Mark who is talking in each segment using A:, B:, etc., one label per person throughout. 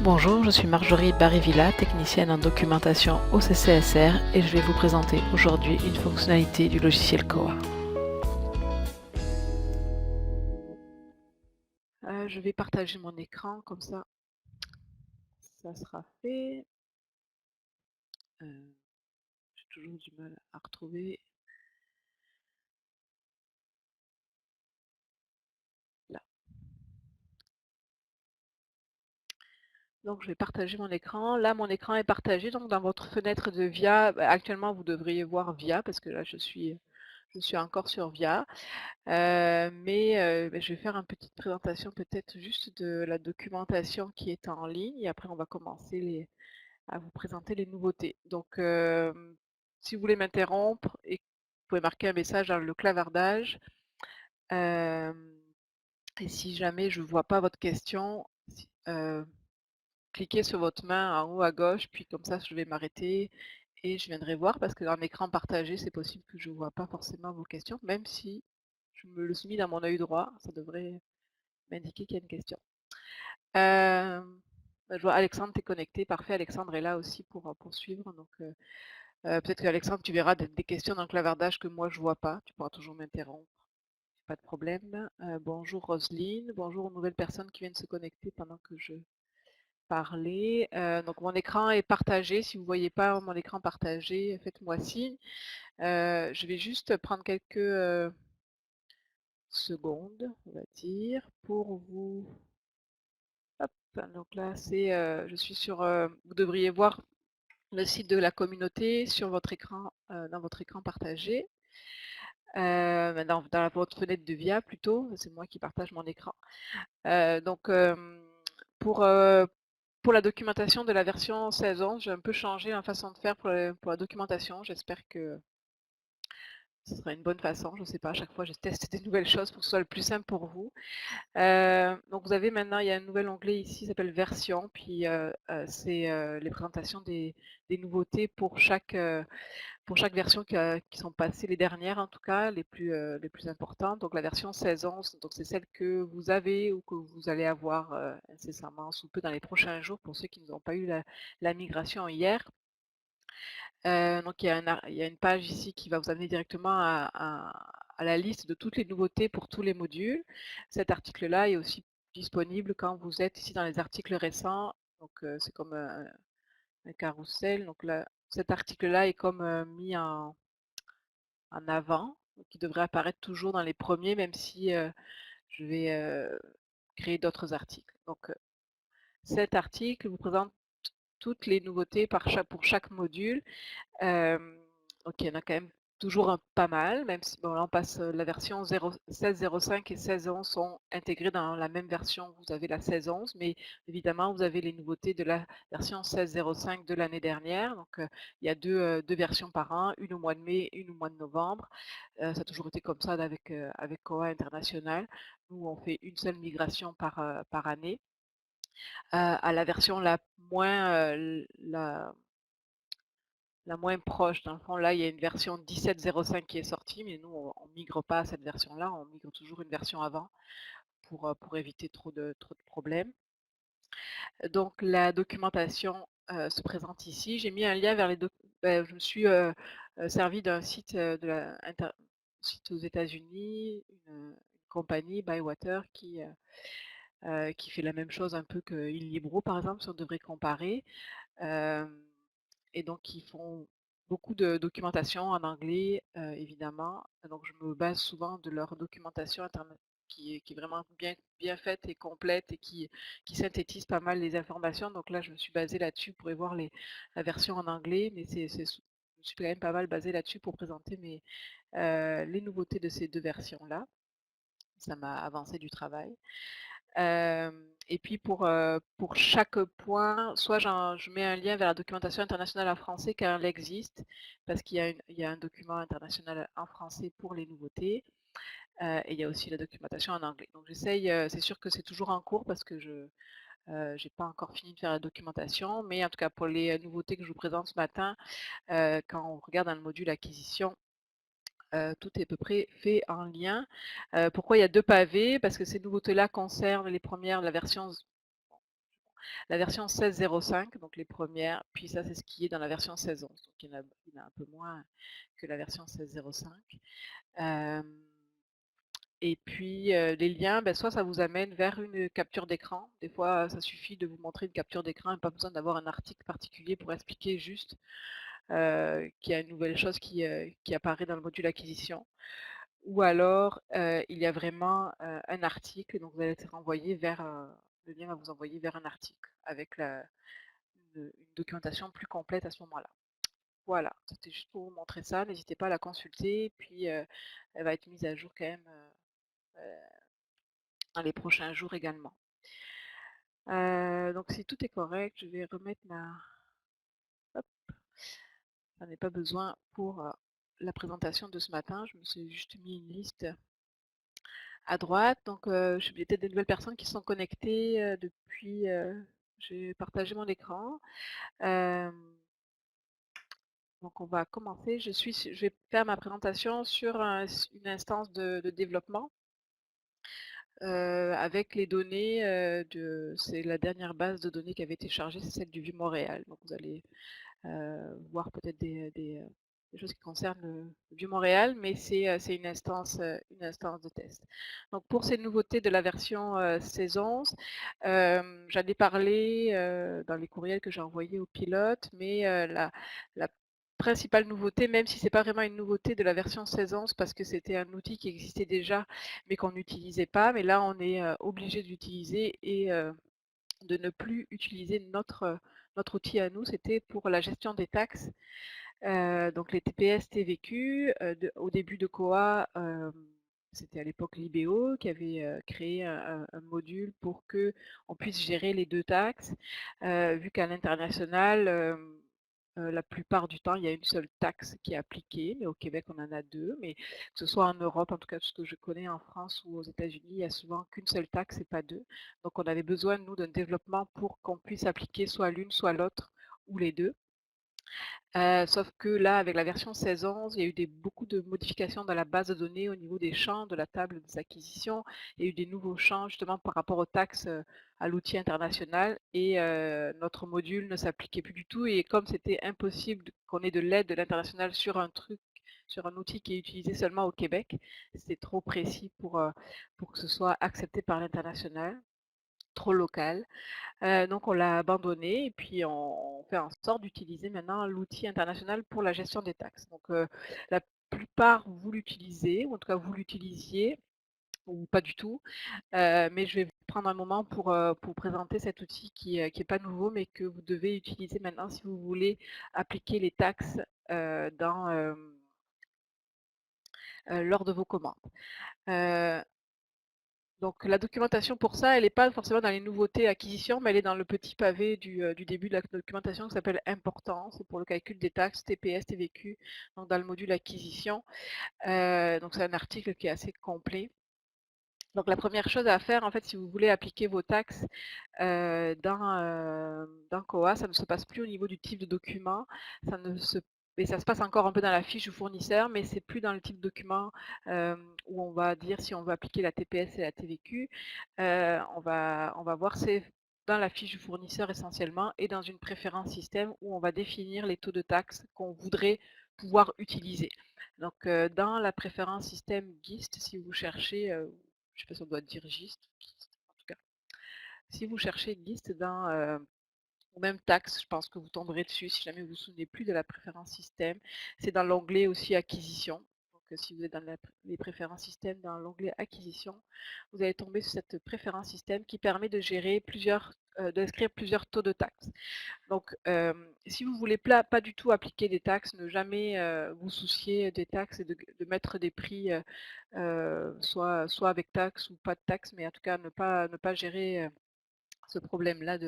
A: Bonjour, je suis Marjorie Barrivilla, technicienne en documentation au CCSR et je vais vous présenter aujourd'hui une fonctionnalité du logiciel Koa. Je vais partager mon écran, comme ça sera fait. J'ai toujours du mal à retrouver. Là. Donc je vais partager mon écran. Là, mon écran est partagé. Donc dans votre fenêtre de VIA, actuellement vous devriez voir VIA parce que là je suis encore sur VIA. Je vais faire une petite présentation peut-être juste de la documentation qui est en ligne et après on va commencer à vous présenter les nouveautés. Donc si vous voulez m'interrompre, et vous pouvez marquer un message dans le clavardage. Et si jamais je ne vois pas votre question, cliquez sur votre main en haut à gauche, puis comme ça je vais m'arrêter et je viendrai voir parce que dans l'écran partagé, c'est possible que je ne vois pas forcément vos questions, même si je me le suis mis dans mon œil droit, ça devrait m'indiquer qu'il y a une question. Je vois Alexandre, tu es connecté, parfait, Alexandre est là aussi pour poursuivre. Donc peut-être qu'Alexandre, tu verras des questions dans le clavardage que moi je ne vois pas, tu pourras toujours m'interrompre, pas de problème. Bonjour Roselyne, bonjour aux nouvelles personnes qui viennent se connecter pendant que je parlais. Donc mon écran est partagé, si vous ne voyez pas mon écran partagé, faites-moi signe. Je vais juste prendre quelques secondes, on va dire, pour vous... Hop, donc là, je suis sur... vous devriez voir le site de la communauté sur votre écran, dans votre écran partagé. Dans votre fenêtre de VIA plutôt, c'est moi qui partage mon écran. Donc pour la documentation de la version 16.11, j'ai un peu changé la façon de faire pour la documentation. J'espère que ce sera une bonne façon. Je ne sais pas, à chaque fois je teste des nouvelles choses pour que ce soit le plus simple pour vous. Donc vous avez maintenant, il y a un nouvel onglet ici qui s'appelle version, puis c'est les présentations des nouveautés pour chaque version qui sont passées, les dernières en tout cas, les plus importantes. Donc la version 16.11, donc c'est celle que vous avez ou que vous allez avoir incessamment sous peu dans les prochains jours pour ceux qui n'ont pas eu la migration hier. Donc il y a une page ici qui va vous amener directement à la liste de toutes les nouveautés pour tous les modules. Cet article-là est aussi disponible quand vous êtes ici dans les articles récents. Donc c'est comme un carrousel. Donc là, cet article-là est comme mis en avant, donc il devrait apparaître toujours dans les premiers, même si je vais créer d'autres articles. Donc cet article vous présente toutes les nouveautés pour chaque module. Donc il y en a quand même toujours pas mal, même si bon, là on passe la version 16.05 et 16.11 sont intégrés dans la même version, vous avez la 16.11, mais évidemment vous avez les nouveautés de la version 16.05 de l'année dernière. Donc il y a deux versions par an, une au mois de mai, une au mois de novembre. Ça a toujours été comme ça avec Koha International. Nous on fait une seule migration par année. À la version la moins proche. Dans le fond, là, il y a une version 17.05 qui est sortie, mais nous, on ne migre pas à cette version-là, on migre toujours une version avant pour éviter trop de problèmes. Donc, la documentation se présente ici. J'ai mis un lien vers les je me suis servi d'un site, site aux États-Unis, une compagnie, Bywater, qui fait la même chose un peu que Illibro, par exemple, si on devrait comparer. Et donc, ils font beaucoup de documentation en anglais, évidemment. Donc, je me base souvent de leur documentation internet qui est vraiment bien faite et complète et qui synthétise pas mal les informations. Donc là, je me suis basée là-dessus pour y voir la version en anglais, mais je me suis quand même pas mal basée là-dessus pour présenter les nouveautés de ces deux versions-là. Ça m'a avancé du travail. Et puis pour chaque point, soit je mets un lien vers la documentation internationale en français car elle existe, parce qu'il y a un document international en français pour les nouveautés, et il y a aussi la documentation en anglais. Donc j'essaye, c'est sûr que c'est toujours en cours parce que je n'ai pas encore fini de faire la documentation, mais en tout cas pour les nouveautés que je vous présente ce matin, quand on regarde dans le module acquisition, tout est à peu près fait en lien. Pourquoi il y a deux pavés? Parce que ces nouveautés-là concernent les premières, la version la version 16.05, donc les premières, puis ça c'est ce qui est dans la version 16.11, donc il y en a un peu moins que la version 16.05. Et puis les liens, soit ça vous amène vers une capture d'écran. Des fois, ça suffit de vous montrer une capture d'écran et pas besoin d'avoir un article particulier pour expliquer juste qu'il y a une nouvelle chose qui apparaît dans le module acquisition. Ou alors, il y a vraiment un article, donc vous allez être renvoyé vers, le lien va vous envoyer vers un article avec une documentation plus complète à ce moment-là. Voilà, c'était juste pour vous montrer ça. N'hésitez pas à la consulter, puis elle va être mise à jour quand même dans les prochains jours également. Donc si tout est correct, je vais remettre ma... Hop, j'en ai pas besoin pour la présentation de ce matin. Je me suis juste mis une liste à droite. Donc j'ai peut-être des nouvelles personnes qui sont connectées depuis... j'ai partagé mon écran. Donc on va commencer. Je vais faire ma présentation sur une instance de développement. Avec les données c'est la dernière base de données qui avait été chargée, c'est celle du Vieux-Montréal. Donc vous allez voir peut-être des choses qui concernent le Vieux-Montréal, mais c'est une instance de test. Donc pour ces nouveautés de la version 16.11, j'en ai parlé dans les courriels que j'ai envoyés aux pilotes, mais la principale nouveauté, même si ce n'est pas vraiment une nouveauté de la version 16.11 parce que c'était un outil qui existait déjà mais qu'on n'utilisait pas, mais là on est obligé d'utiliser et de ne plus utiliser notre outil à nous, c'était pour la gestion des taxes, donc les TPS TVQ. Au début de Koa, c'était à l'époque Libéo qui avait créé un module pour que on puisse gérer les deux taxes, vu qu'à l'international, la plupart du temps, il y a une seule taxe qui est appliquée, mais au Québec, on en a deux. Mais que ce soit en Europe, en tout cas, tout ce que je connais en France ou aux États-Unis, il n'y a souvent qu'une seule taxe et pas deux. Donc, on avait besoin, nous, d'un développement pour qu'on puisse appliquer soit l'une, soit l'autre, ou les deux. Sauf que là, avec la version 16.11, il y a eu beaucoup de modifications dans la base de données au niveau des champs de la table des acquisitions. Il y a eu des nouveaux champs justement par rapport aux taxes à l'outil international et notre module ne s'appliquait plus du tout. Et comme c'était impossible qu'on ait de l'aide de l'international sur un outil qui est utilisé seulement au Québec, c'était trop précis pour que ce soit accepté par l'international, trop local. Donc on l'a abandonné et puis on fait en sorte d'utiliser maintenant l'outil international pour la gestion des taxes. Donc la plupart vous l'utilisez, ou en tout cas vous l'utilisiez, ou pas du tout. Mais je vais prendre un moment pour présenter cet outil qui est pas nouveau, mais que vous devez utiliser maintenant si vous voulez appliquer les taxes lors de vos commandes. Donc la documentation pour ça, elle n'est pas forcément dans les nouveautés acquisition, mais elle est dans le petit pavé du début de la documentation qui s'appelle important. C'est pour le calcul des taxes TPS, TVQ, donc dans le module acquisition. Donc c'est un article qui est assez complet. Donc la première chose à faire, en fait, si vous voulez appliquer vos taxes dans Koa, ça ne se passe plus au niveau du type de document, et ça se passe encore un peu dans la fiche du fournisseur, mais c'est plus dans le type de document où on va dire si on veut appliquer la TPS et la TVQ. On va voir c'est dans la fiche du fournisseur essentiellement et dans une préférence système où on va définir les taux de taxes qu'on voudrait pouvoir utiliser. Donc dans la préférence système GIST, si vous cherchez, je ne sais pas si on doit dire GIST, en tout cas, si vous cherchez GIST ou même taxe, je pense que vous tomberez dessus si jamais vous ne vous souvenez plus de la préférence système. C'est dans l'onglet aussi acquisition. Donc si vous êtes dans les préférences système, dans l'onglet acquisition, vous allez tomber sur cette préférence système qui permet de gérer d'inscrire plusieurs taux de taxes. Donc, si vous ne voulez pas du tout appliquer des taxes, ne jamais vous soucier des taxes et de mettre des prix soit avec taxes ou pas de taxes, mais en tout cas ne pas gérer ce problème-là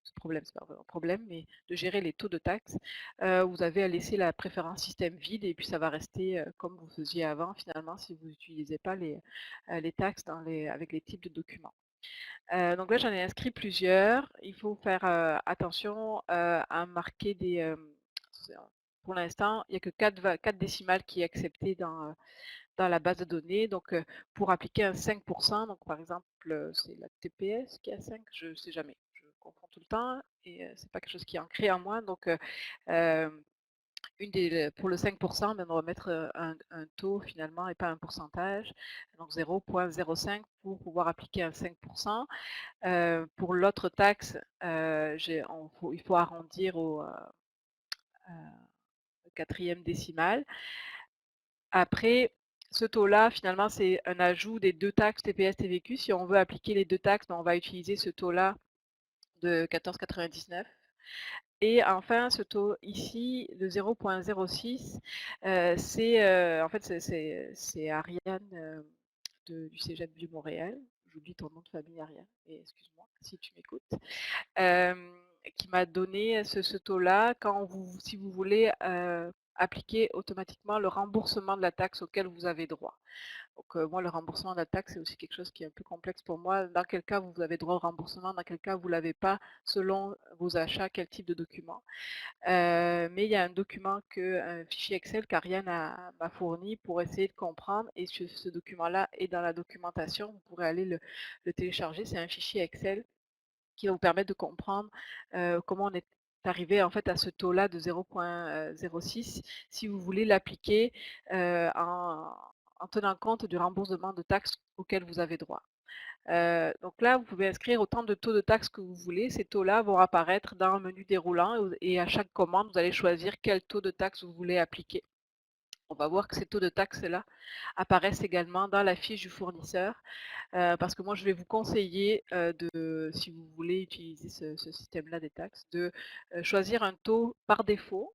A: ce problème, c'est pas vraiment un problème, mais de gérer les taux de taxes, vous avez à laisser la préférence système vide et puis ça va rester comme vous faisiez avant finalement si vous n'utilisez pas les taxes avec les types de documents. Donc là, j'en ai inscrit plusieurs. Il faut faire attention à marquer pour l'instant, il n'y a que 4 décimales qui est accepté dans la base de données. Donc, pour appliquer un 5%, donc par exemple, c'est la TPS qui est à 5, je ne sais jamais. Je confonds tout le temps et c'est pas quelque chose qui est ancré en moi. Donc, hem, pour le 5 ben, on va mettre, un taux finalement et pas un pourcentage, donc 0,05 pour pouvoir appliquer un 5. Pour l'autre taxe, il faut arrondir au 4e décimal. Après, ce taux-là, finalement, c'est un ajout des 2 taxes TPS, TVQ. Si on veut appliquer les 2 taxes, ben, on va utiliser ce taux-là de 14,99. Et enfin, ce taux ici de 0,06, en fait, c'est Ariane, du Cégep du Montréal. J'oublie ton nom de famille, Ariane, et excuse-moi si tu m'écoutes. Qui m'a donné ce taux-là si vous voulez appliquer automatiquement le remboursement de la taxe auquel vous avez droit. Donc moi, le remboursement de la taxe, c'est aussi quelque chose qui est un peu complexe pour moi. Dans quel cas vous avez droit au remboursement, dans quel cas vous ne l'avez pas, selon vos achats, quel type de document. Mais il y a un document, un fichier Excel qu'Ariane m'a fourni pour essayer de comprendre. Et ce document-là est dans la documentation. Vous pourrez aller le télécharger. C'est un fichier Excel qui va vous permettre de comprendre comment on est arrivé en fait à ce taux-là de 0,06 si vous voulez l'appliquer en tenant compte du remboursement de taxes auquel vous avez droit. Donc là, vous pouvez inscrire autant de taux de taxes que vous voulez. Ces taux-là vont apparaître dans un menu déroulant et à chaque commande, vous allez choisir quel taux de taxe vous voulez appliquer. On va voir que ces taux de taxes-là apparaissent également dans la fiche du fournisseur parce que moi, je vais vous conseiller, si vous voulez utiliser ce système-là des taxes, de choisir un taux par défaut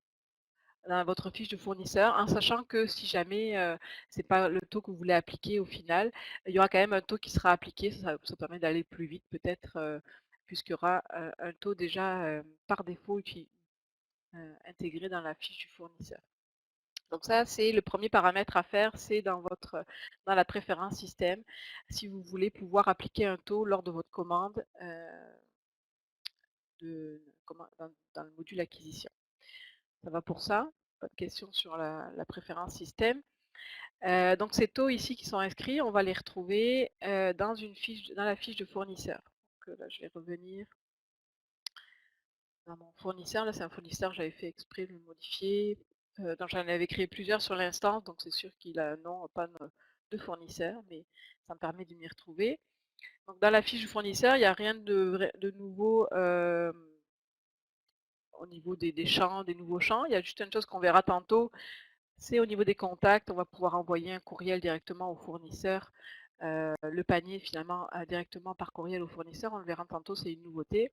A: dans votre fiche de fournisseur, en sachant que si jamais ce n'est pas le taux que vous voulez appliquer au final, il y aura quand même un taux qui sera appliqué. Ça permet d'aller plus vite peut-être, puisqu'il y aura un taux déjà par défaut intégré dans la fiche du fournisseur. Donc ça, c'est le premier paramètre à faire, c'est dans la préférence système, si vous voulez pouvoir appliquer un taux lors de votre commande dans le module acquisition. Ça va pour ça? Pas de question sur la préférence système. Donc ces taux ici qui sont inscrits, on va les retrouver dans la fiche de fournisseur. Donc là, je vais revenir dans mon fournisseur. Là, c'est un fournisseur, j'avais fait exprès de le modifier. Donc j'en avais créé plusieurs sur l'instance, donc c'est sûr qu'il a un nom, pas de fournisseur, mais ça me permet de m'y retrouver. Donc dans la fiche du fournisseur, il n'y a rien de nouveau au niveau des champs, des nouveaux champs. Il y a juste une chose qu'on verra tantôt, c'est au niveau des contacts, on va pouvoir envoyer un courriel directement au fournisseur. Le panier finalement directement par courriel au fournisseur, on le verra tantôt, c'est une nouveauté.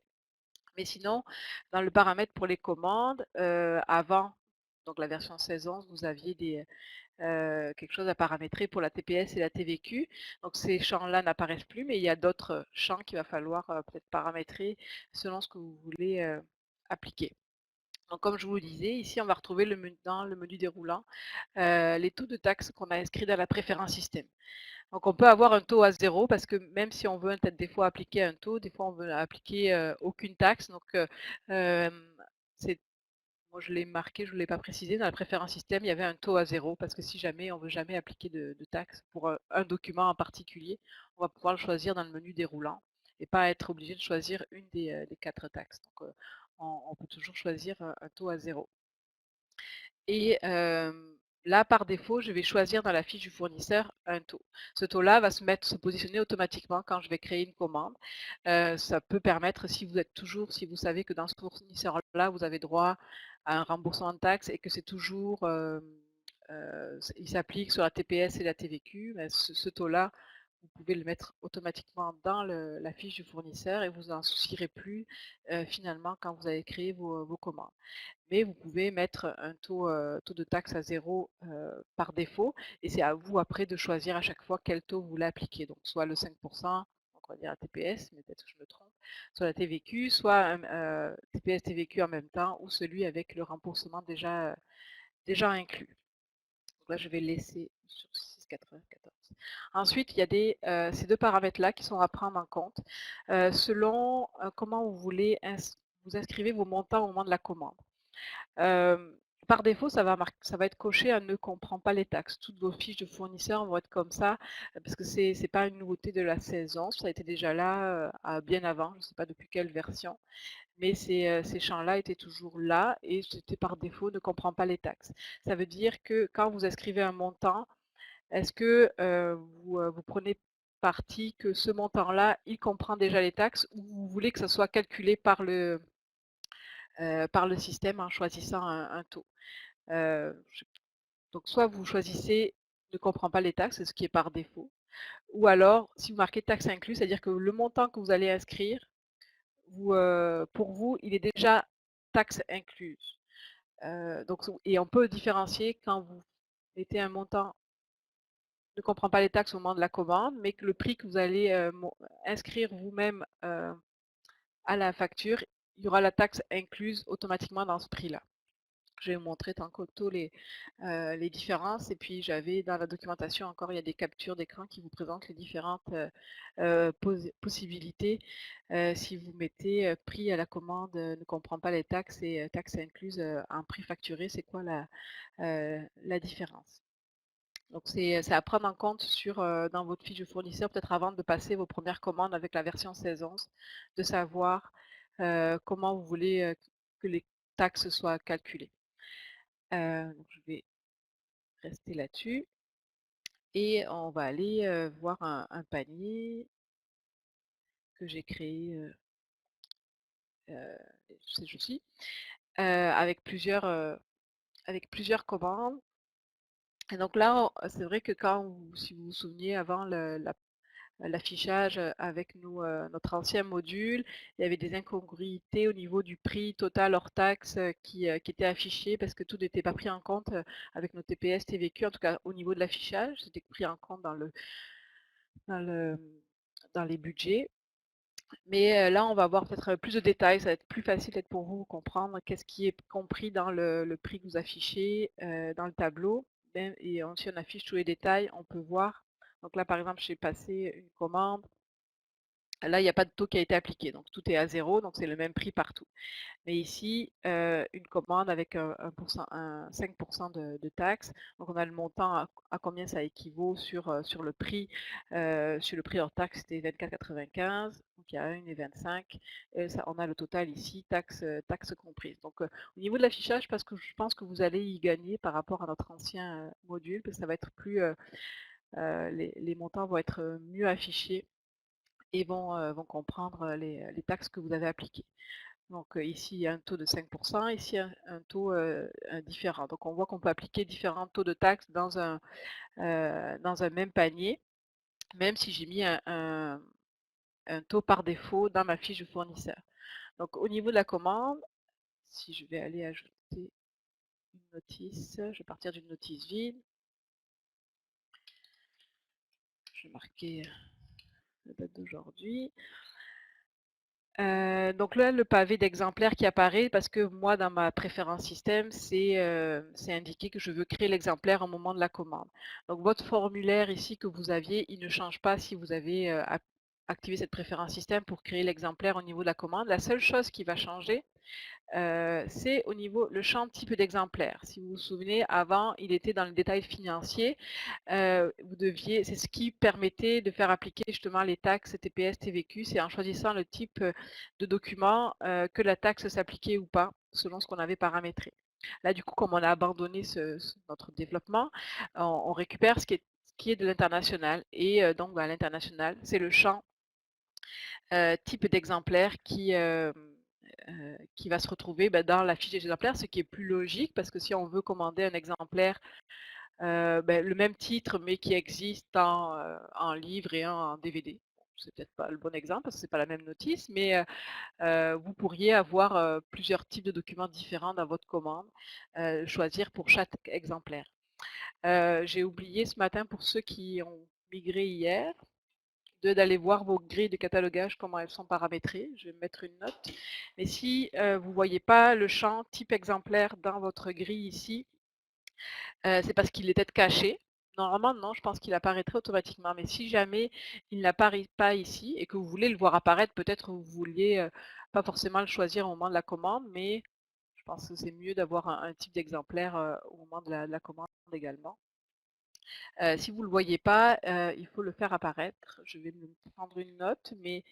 A: Mais sinon, dans le paramètre pour les commandes, avant, donc la version 16.11, vous aviez quelque chose à paramétrer pour la TPS et la TVQ. Donc ces champs-là n'apparaissent plus, mais il y a d'autres champs qu'il va falloir peut-être paramétrer selon ce que vous voulez appliquer. Donc comme je vous le disais, ici on va retrouver dans le menu déroulant les taux de taxes qu'on a inscrits dans la préférence système. Donc on peut avoir un taux à 0 parce que même si on veut peut-être des fois appliquer un taux, des fois on veut appliquer aucune taxe. Donc moi je l'ai marqué, je ne l'ai pas précisé, dans la préférence système, il y avait un taux à 0 parce que si jamais on ne veut jamais appliquer de taxe pour un document en particulier, on va pouvoir le choisir dans le menu déroulant et pas être obligé de choisir une des 4 taxes. Donc on peut toujours choisir un taux à 0. Et là, par défaut, je vais choisir dans la fiche du fournisseur un taux. Ce taux-là va se positionner automatiquement quand je vais créer une commande. Ça peut permettre, si vous savez que dans ce fournisseur-là, vous avez droit à un remboursement de taxes et que c'est toujours, il s'applique sur la TPS et la TVQ, ben, ce taux-là, vous pouvez le mettre automatiquement dans la fiche du fournisseur et vous n'en soucierez plus finalement quand vous avez créé vos commandes. Mais vous pouvez mettre un taux de taxe à 0 par défaut et c'est à vous après de choisir à chaque fois quel taux vous voulez appliquer. Donc soit le 5 donc on va dire la TPS, mais peut-être que je me trompe, soit la TVQ, soit TPS TVQ en même temps ou celui avec le remboursement déjà inclus. Donc là, je vais laisser sur 6,94. Ensuite, il y a ces deux paramètres-là qui sont à prendre en compte selon comment vous voulez vous inscrivez vos montants au moment de la commande. par défaut, ça va être coché «Ne comprend pas les taxes». Toutes vos fiches de fournisseurs vont être comme ça, parce que c'est pas une nouveauté de la 16 ça a été déjà là, bien avant, je ne sais pas depuis quelle version, mais ces champs-là étaient toujours là et c'était par défaut «Ne comprend pas les taxes». Ça veut dire que quand vous inscrivez un montant, est-ce que, vous prenez parti que ce montant-là, il comprend déjà les taxes ou vous voulez que ça soit calculé par le système en choisissant un taux? Je Donc soit vous choisissez «Ne comprend pas les taxes», ce qui est par défaut, ou alors si vous marquez «taxes inclus», c'est-à-dire que le montant que vous allez inscrire, pour vous, il est déjà taxes incluses. Et on peut différencier quand vous mettez un montant «Ne comprend pas les taxes» au moment de la commande, mais que le prix que vous allez, inscrire vous-même, à la facture, il y aura la taxe incluse automatiquement dans ce prix-là. Je vais vous montrer tantôt les différences et puis j'avais dans la documentation encore, il y a des captures d'écran qui vous présentent les différentes, possibilités. Si vous mettez, prix à la commande, ne comprend pas les taxes et taxes incluses, en prix facturé, c'est quoi la différence? Donc c'est à prendre en compte dans votre fiche de fournisseur, peut-être avant de passer vos premières commandes avec la version 16.11, de savoir, comment vous voulez, que les taxes soient calculées. Donc je vais rester là-dessus et on va aller, voir un panier que j'ai créé, ces jours-ci, avec plusieurs commandes et donc là, c'est vrai que si vous vous souvenez avant l'affichage, avec notre ancien module, il y avait des incongruités au niveau du prix total hors taxe, qui était affiché parce que tout n'était pas pris en compte, avec nos TPS, TVQ, en tout cas au niveau de l'affichage, c'était pris en compte dans le dans les budgets. Mais, là, on va avoir peut-être plus de détails, ça va être plus facile peut-être pour vous comprendre qu'est-ce qui est compris dans le prix que vous affichez, dans le tableau. Et si on affiche tous les détails, on peut voir. Donc là, par exemple, j'ai passé une commande. Là, il n'y a pas de taux qui a été appliqué, donc tout est à 0, donc c'est le même prix partout. Mais ici, une commande avec un 5% de taxes, donc on a le montant à combien ça équivaut sur sur le prix hors taxe, c'était 24,95, donc il y a 1,25 et ça, on a le total ici, taxes comprises. Donc au niveau de l'affichage, parce que je pense que vous allez y gagner par rapport à notre ancien module, parce que ça va être les montants vont être mieux affichés et vont comprendre les taxes que vous avez appliquées. Donc ici, il y a un taux de 5%, ici un taux différent. Donc on voit qu'on peut appliquer différents taux de taxes dans un même panier, même si j'ai mis un taux par défaut dans ma fiche de fournisseur. Donc au niveau de la commande, si je vais aller ajouter une notice, je vais partir d'une notice vide. Je vais marquer la date d'aujourd'hui. Donc là, le pavé d'exemplaires qui apparaît parce que moi, dans ma préférence système, c'est indiqué que je veux créer l'exemplaire au moment de la commande. Donc votre formulaire ici que vous aviez, il ne change pas si vous avez, activé cette préférence système pour créer l'exemplaire au niveau de la commande. La seule chose qui va changer, c'est au niveau le champ type d'exemplaire. Si vous vous souvenez, avant, il était dans le détail financier. C'est ce qui permettait de faire appliquer justement les taxes TPS, TVQ. C'est en choisissant le type de document que la taxe s'appliquait ou pas, selon ce qu'on avait paramétré. Là, du coup, comme on a abandonné notre développement, on récupère ce qui est de l'international. Et donc, à l'international, c'est le champ type d'exemplaire qui va se retrouver dans la fiche des exemplaires, ce qui est plus logique parce que si on veut commander un exemplaire, le même titre mais qui existe en livre et en DVD. Bon, c'est peut-être pas le bon exemple parce que c'est pas la même notice, mais vous pourriez avoir plusieurs types de documents différents dans votre commande, choisir pour chaque exemplaire. J'ai oublié ce matin pour ceux qui ont migré hier, d'aller voir vos grilles de catalogage, comment elles sont paramétrées. Je vais mettre une note. Mais si vous ne voyez pas le champ type exemplaire dans votre grille ici, c'est parce qu'il est peut-être caché. Normalement, non, je pense qu'il apparaîtrait automatiquement. Mais si jamais il n'apparaît pas ici et que vous voulez le voir apparaître, peut-être vous vouliez pas forcément le choisir au moment de la commande, mais pense que c'est mieux d'avoir un type d'exemplaire au moment de la commande également. Si vous ne le voyez pas, il faut le faire apparaître. Je vais me prendre une note, mais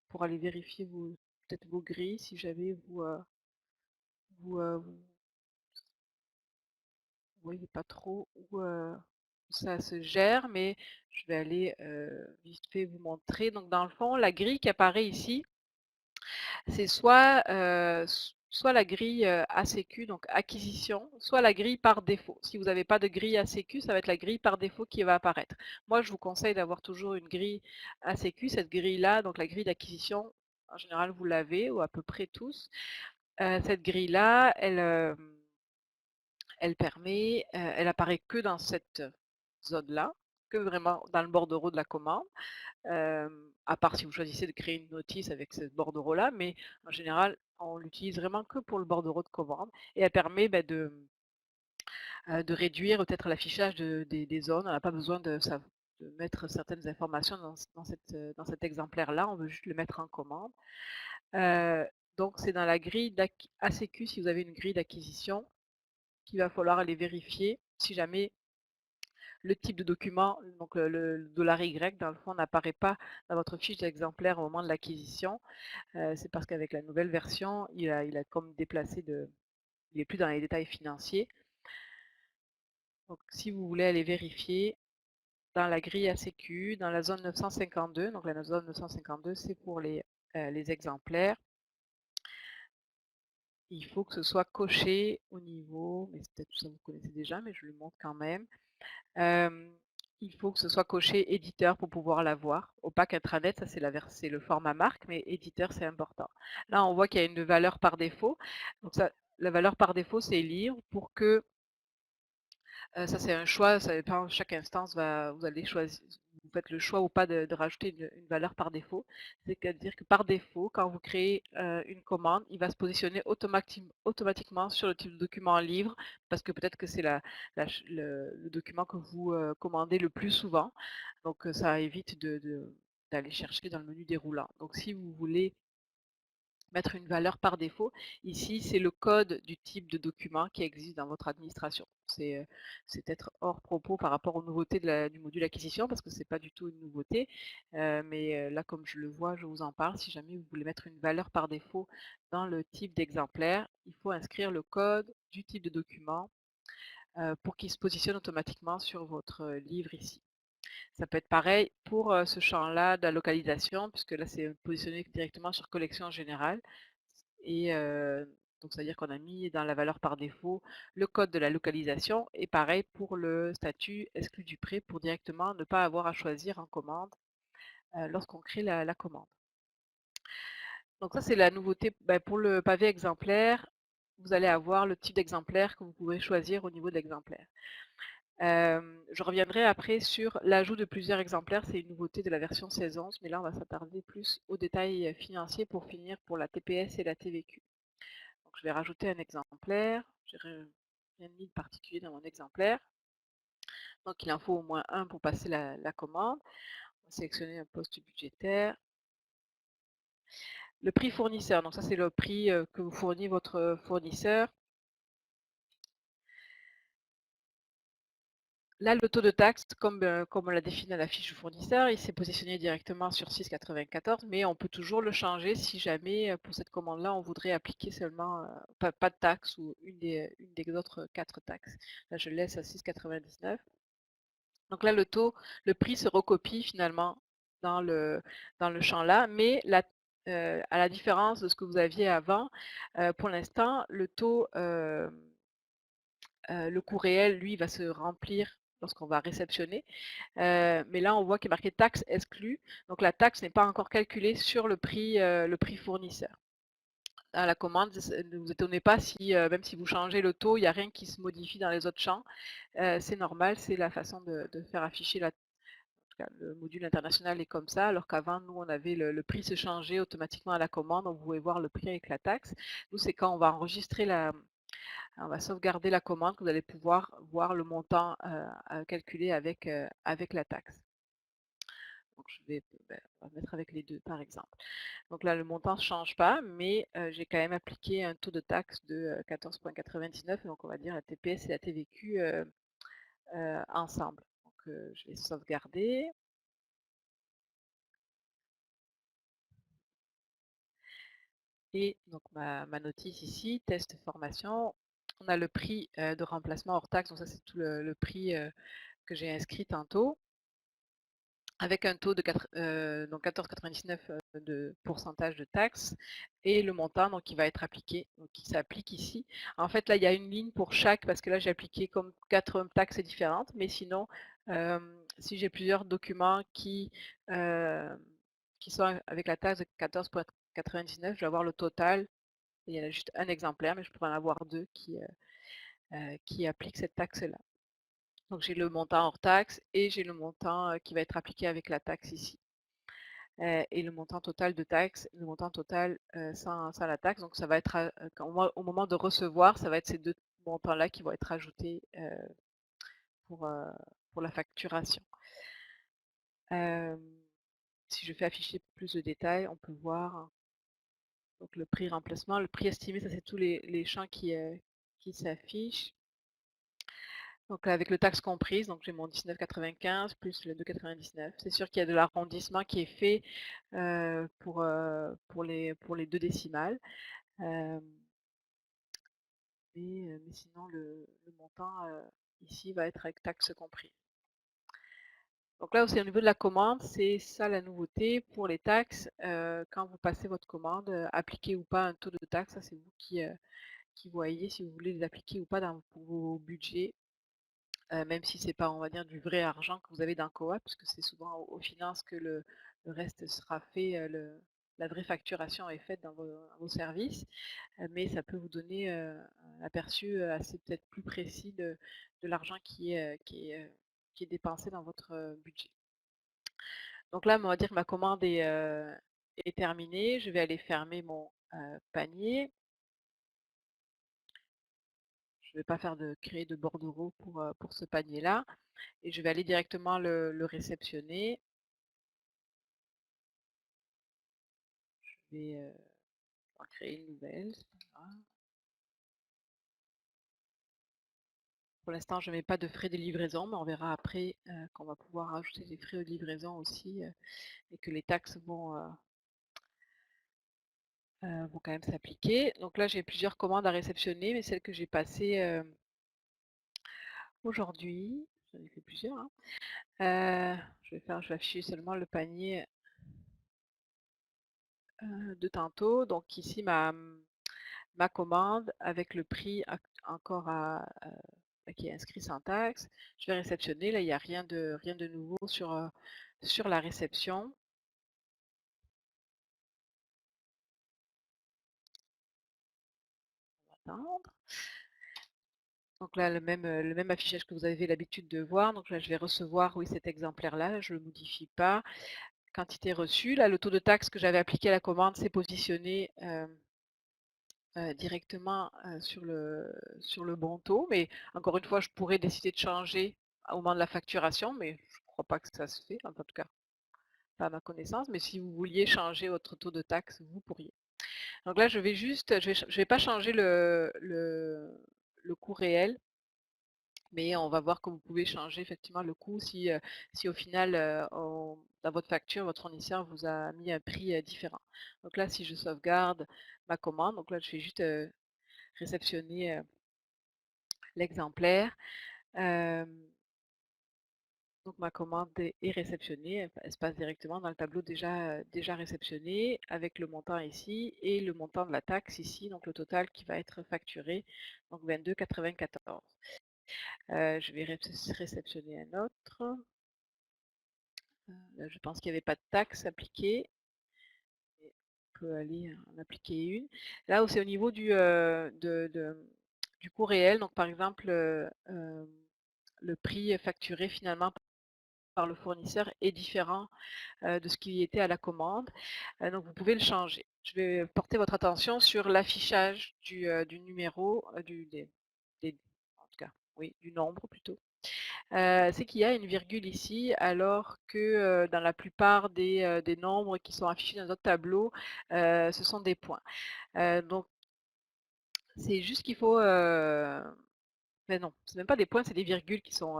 A: pour aller vérifier peut-être vos grilles, si jamais vous voyez pas trop où ça se gère, mais je vais aller vite fait vous montrer. Donc dans le fond, la grille qui apparaît ici, c'est soit la grille ACQ, donc acquisition, soit la grille par défaut. Si vous n'avez pas de grille ACQ, ça va être la grille par défaut qui va apparaître. Moi, je vous conseille d'avoir toujours une grille ACQ. Cette grille-là, donc la grille d'acquisition, en général, vous l'avez, ou à peu près tous. Cette grille-là, elle apparaît que dans cette zone-là, que vraiment dans le bordereau de la commande. À part si vous choisissez de créer une notice avec ce bordereau-là, mais en général, on l'utilise vraiment que pour le bordereau de commande et elle permet de réduire peut-être l'affichage des zones. On n'a pas besoin de mettre certaines informations dans cet exemplaire-là, on veut juste le mettre en commande. Donc c'est dans la grille ACQ, si vous avez une grille d'acquisition, qu'il va falloir aller vérifier si jamais le type de document, donc le $Y dans le fond n'apparaît pas dans votre fiche d'exemplaire au moment de l'acquisition. C'est parce qu'avec la nouvelle version, il a comme déplacé il n'est plus dans les détails financiers. Donc si vous voulez aller vérifier dans la grille ACQ, dans la zone 952, donc la zone 952 c'est pour les exemplaires, il faut que ce soit coché au niveau, mais peut-être que ça vous connaissez déjà, mais je le montre quand même. Il faut que ce soit coché éditeur pour pouvoir l'avoir. Opaque intranet, ça c'est le format marque, mais éditeur c'est important. Là on voit qu'il y a une valeur par défaut. Donc ça, la valeur par défaut c'est livre pour que ça c'est un choix, ça dépend, chaque instance vous allez choisir, vous faites le choix ou pas de rajouter une valeur par défaut. C'est-à-dire que par défaut, quand vous créez une commande, il va se positionner automatiquement sur le type de document livre, parce que peut-être que c'est le document que vous commandez le plus souvent. Donc ça évite d'aller chercher dans le menu déroulant. Donc si vous voulez mettre une valeur par défaut. Ici, c'est le code du type de document qui existe dans votre administration. C'est peut-être hors propos par rapport aux nouveautés du module acquisition, parce que ce n'est pas du tout une nouveauté. Mais là, comme je le vois, je vous en parle. Si jamais vous voulez mettre une valeur par défaut dans le type d'exemplaire, il faut inscrire le code du type de document pour qu'il se positionne automatiquement sur votre livre ici. Ça peut être pareil pour ce champ-là de la localisation, puisque là, c'est positionné directement sur collection générale. Et donc, c'est-à-dire qu'on a mis dans la valeur par défaut le code de la localisation. Et pareil pour le statut exclu du prêt, pour directement ne pas avoir à choisir en commande lorsqu'on crée la commande. Donc ça, c'est la nouveauté. Pour le pavé exemplaire, vous allez avoir le type d'exemplaire que vous pouvez choisir au niveau de l'exemplaire. Je reviendrai après sur l'ajout de plusieurs exemplaires, c'est une nouveauté de la version 16.11, mais là on va s'attarder plus aux détails financiers pour finir pour la TPS et la TVQ. Donc je vais rajouter un exemplaire, j'ai rien mis de particulier dans mon exemplaire, donc il en faut au moins un pour passer la commande. On va sélectionner un poste budgétaire. Le prix fournisseur, donc ça c'est le prix que vous fournit votre fournisseur. Là, le taux de taxe, comme on l'a défini dans la fiche du fournisseur, il s'est positionné directement sur 6,94, mais on peut toujours le changer si jamais, pour cette commande-là, on voudrait appliquer seulement pas de taxe ou une des autres 4 taxes. Là, je laisse à 6,99. Donc là, le prix se recopie finalement dans le champ-là, mais à la différence de ce que vous aviez avant, pour l'instant, le coût réel, lui, va se remplir lorsqu'on va réceptionner. Mais là, on voit qu'il est marqué taxe exclue. Donc la taxe n'est pas encore calculée sur le prix fournisseur. À la commande, ne vous étonnez pas si, même si vous changez le taux, il n'y a rien qui se modifie dans les autres champs. C'est normal, c'est la façon de faire afficher en tout cas, le module international est comme ça, alors qu'avant, nous, on avait le prix se changeait automatiquement à la commande, on pouvait voir le prix avec la taxe. Nous, c'est quand on va enregistrer on va sauvegarder la commande que vous allez pouvoir voir le montant à calculer avec la taxe. Donc je vais on va mettre avec les 2 par exemple. Donc là, le montant ne change pas, mais j'ai quand même appliqué un taux de taxe de 14,99, donc on va dire la TPS et la TVQ ensemble. Donc je vais sauvegarder. Et donc ma notice ici, test formation, on a le prix de remplacement hors taxe, donc ça c'est tout le prix que j'ai inscrit tantôt, avec un taux de 14,99 de pourcentage de taxe et le montant donc, qui va être appliqué, donc qui s'applique ici. En fait là il y a une ligne pour chaque, parce que là j'ai appliqué comme 4 taxes différentes, mais sinon si j'ai plusieurs documents qui sont avec la taxe de 14,99, je vais avoir le total. Il y en a juste un exemplaire, mais je pourrais en avoir 2 qui appliquent cette taxe-là. Donc j'ai le montant hors taxe et j'ai le montant qui va être appliqué avec la taxe ici. Et le montant total de taxe, le montant total sans la taxe. Donc ça va être, au moment de recevoir, ça va être ces 2 montants-là qui vont être ajoutés pour, pour la facturation. Si je fais afficher plus de détails, on peut voir donc le prix remplacement, le prix estimé, ça c'est tous les champs qui s'affichent. Donc avec le taxe comprise, donc j'ai mon 19,95 plus le 2,99. C'est sûr qu'il y a de l'arrondissement qui est fait pour les 2 décimales. Mais sinon le montant ici va être avec taxe comprise. Donc là aussi au niveau de la commande, c'est ça la nouveauté pour les taxes. Quand vous passez votre commande, appliquer ou pas un taux de taxe, ça c'est vous qui voyez si vous voulez les appliquer ou pas dans vos budgets. Même si c'est pas, on va dire, du vrai argent que vous avez d'un coop, puisque c'est souvent aux finances que le reste sera fait, la vraie facturation est faite dans vos services, mais ça peut vous donner, un aperçu, assez peut-être plus précis de l'argent qui est dépensé dans votre, budget. Donc là, on va dire que ma commande est terminée. Je vais aller fermer mon, panier. Je ne vais pas créer de bordereau pour ce panier-là. Et je vais aller directement le réceptionner. Je vais en créer une nouvelle. Pour l'instant, je ne mets pas de frais de livraison, mais on verra après qu'on va pouvoir ajouter des frais de livraison aussi et que les taxes vont quand même s'appliquer. Donc là, j'ai plusieurs commandes à réceptionner, mais celle que j'ai passée aujourd'hui, j'en ai fait plusieurs, hein. Je vais afficher seulement le panier de tantôt. Donc ici, ma commande avec le prix encore qui est inscrit sans taxe. Je vais réceptionner. Là, il n'y a rien de nouveau sur la réception. On va attendre. Donc là, le même affichage que vous avez l'habitude de voir. Donc là, je vais recevoir, oui, cet exemplaire-là. Je ne le modifie pas. Quantité reçue. Là, le taux de taxe que j'avais appliqué à la commande s'est positionné directement sur le bon taux. Mais encore une fois, je pourrais décider de changer au moment de la facturation, mais je ne crois pas que ça se fait, en tout cas pas à ma connaissance. Mais si vous vouliez changer votre taux de taxe, vous pourriez. Donc là, je vais pas changer le coût réel, mais on va voir que vous pouvez changer effectivement le coût si au final, dans votre facture, votre fournisseur vous a mis un prix différent. Donc là, si je sauvegarde ma commande, donc là, je vais juste réceptionner l'exemplaire. Donc ma commande est réceptionnée, elle se passe directement dans le tableau déjà réceptionné avec le montant ici et le montant de la taxe ici, donc le total qui va être facturé, donc 22,94. Je vais réceptionner un autre. Là, je pense qu'il n'y avait pas de taxe appliquée. On peut aller en appliquer une. Là, c'est au niveau du coût réel. Donc, par exemple, le prix facturé finalement par le fournisseur est différent de ce qui était à la commande. Donc, vous pouvez le changer. Je vais porter votre attention sur l'affichage du numéro, en tout cas, oui, du nombre plutôt. C'est qu'il y a une virgule ici alors que, dans la plupart des nombres qui sont affichés dans notre tableau, ce sont des points. Donc c'est juste qu'il faut, mais non, c'est même pas des points, c'est des virgules qui sont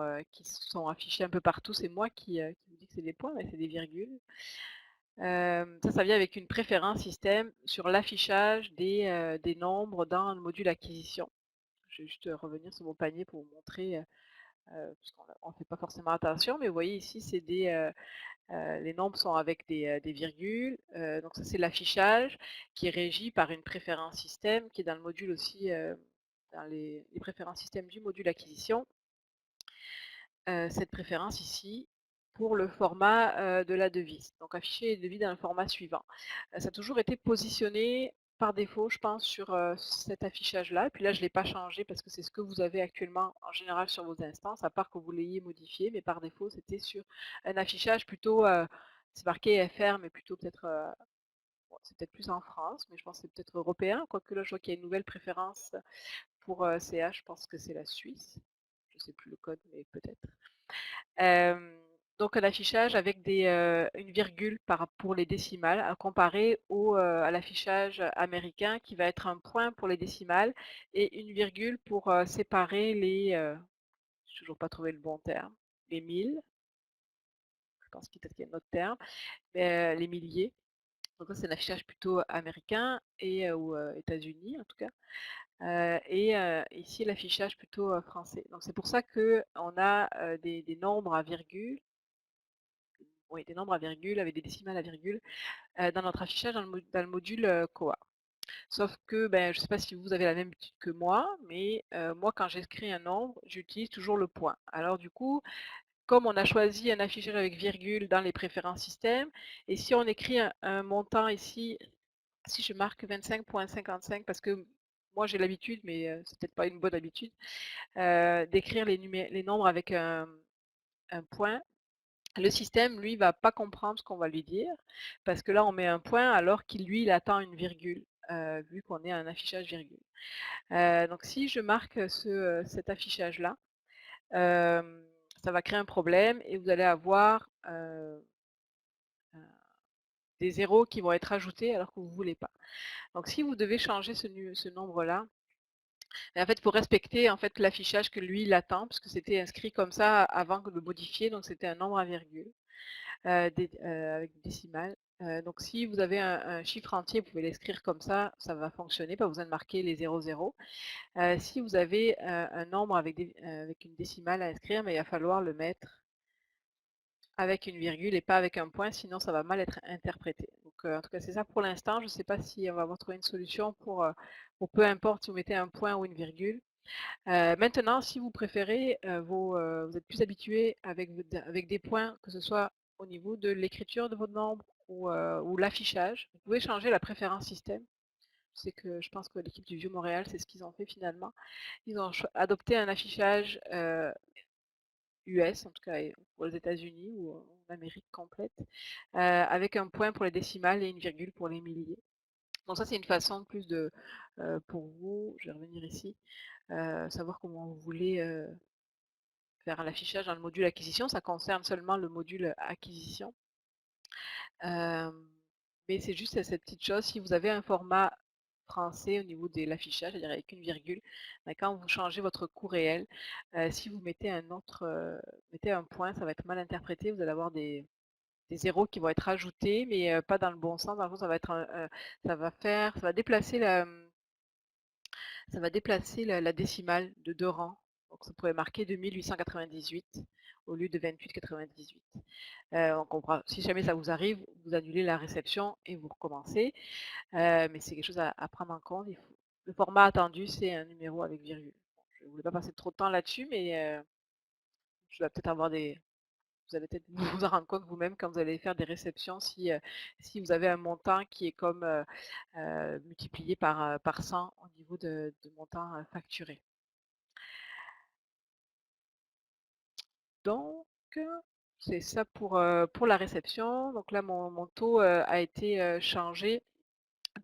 A: affichées un peu partout. C'est moi qui vous dis que c'est des points, mais c'est des virgules. Ça vient avec une préférence système sur l'affichage des nombres dans le module acquisition. Je vais juste revenir sur mon panier pour vous montrer, parce qu'on ne fait pas forcément attention, mais vous voyez ici, les nombres sont avec des virgules. Donc ça, c'est l'affichage qui est régi par une préférence système qui est dans le module aussi, dans les préférences système du module acquisition. Cette préférence ici pour le format, de la devise. Donc afficher les devises dans le format suivant. Ça a toujours été positionné par défaut, je pense, sur, cet affichage-là. Et puis là, je ne l'ai pas changé parce que c'est ce que vous avez actuellement en général sur vos instances, à part que vous l'ayez modifié, mais par défaut, c'était sur un affichage plutôt, c'est marqué FR, mais plutôt peut-être, bon, c'est peut-être plus en France, mais je pense que c'est peut-être européen, quoique là, je vois qu'il y a une nouvelle préférence pour, CH, je pense que c'est la Suisse. Je ne sais plus le code, mais peut-être. Donc un affichage avec une virgule pour les décimales, à comparer à l'affichage américain qui va être un point pour les décimales et une virgule pour séparer j'ai toujours pas trouvé le bon terme, les milles, je pense qu'il peut-être qu'il y a un autre terme, mais les milliers. Donc ça c'est un affichage plutôt américain ou États-Unis en tout cas. Ici l'affichage plutôt français. Donc c'est pour ça qu'on a des nombres à virgule. Oui, des nombres à virgule avec des décimales à virgule, dans notre affichage dans le module, COA. Sauf que, ben, je ne sais pas si vous avez la même habitude que moi, mais moi quand j'écris un nombre, j'utilise toujours le point. Alors du coup, comme on a choisi un affichage avec virgule dans les préférences système, et si on écrit un montant ici, si je marque 25,55 parce que moi j'ai l'habitude, mais c'est peut-être pas une bonne habitude, d'écrire les nombres avec un point. Le système, lui, va pas comprendre ce qu'on va lui dire, parce que là, on met un point alors qu'il, lui, il attend une virgule, vu qu'on est à un affichage virgule. Donc si je marque cet affichage-là, ça va créer un problème et vous allez avoir des zéros qui vont être ajoutés alors que vous ne voulez pas. Donc si vous devez changer ce nombre-là, en fait, il faut respecter en fait, l'affichage que lui, il attend, parce que c'était inscrit comme ça avant de le modifier, donc c'était un nombre à virgule. Avec décimales. Donc si vous avez un chiffre entier, vous pouvez l'écrire comme ça va fonctionner, pas besoin de marquer les 00. Si vous avez un nombre avec une décimale à inscrire, mais il va falloir le mettre avec une virgule et pas avec un point, sinon ça va mal être interprété. Donc en tout cas c'est ça pour l'instant. Je ne sais pas si on va avoir trouvé une solution pour peu importe si vous mettez un point ou une virgule. Maintenant, si vous préférez, vous êtes plus habitué avec des points, que ce soit au niveau de l'écriture de votre nombre ou l'affichage, vous pouvez changer la préférence système. Je pense que l'équipe du Vieux-Montréal, c'est ce qu'ils ont fait finalement. Ils ont adopté un affichage US, en tout cas pour les États-Unis ou en Amérique complète, avec un point pour les décimales et une virgule pour les milliers. Donc ça, c'est une façon plus pour vous, je vais revenir ici, savoir comment vous voulez faire l'affichage dans le module acquisition. Ça concerne seulement le module acquisition. Mais c'est juste cette petite chose, si vous avez un format français au niveau de l'affichage, c'est-à-dire avec une virgule, ben, quand vous changez votre coût réel, si vous mettez un point, ça va être mal interprété, vous allez avoir des zéros qui vont être ajoutés, mais pas dans le bon sens. Dans le fond, ça va déplacer la décimale de 2 rangs. Donc ça pourrait marquer 2898 au lieu de 28,98. Si jamais ça vous arrive, vous annulez la réception et vous recommencez. Mais c'est quelque chose à prendre en compte. Le format attendu, c'est un numéro avec virgule. Bon, je ne voulais pas passer trop de temps là-dessus, mais je vais peut-être avoir vous allez peut-être vous en rendre compte vous-même quand vous allez faire des réceptions si vous avez un montant qui est comme multiplié par 100 au niveau de montant facturé. Donc, c'est ça pour la réception. Donc là, mon taux a été changé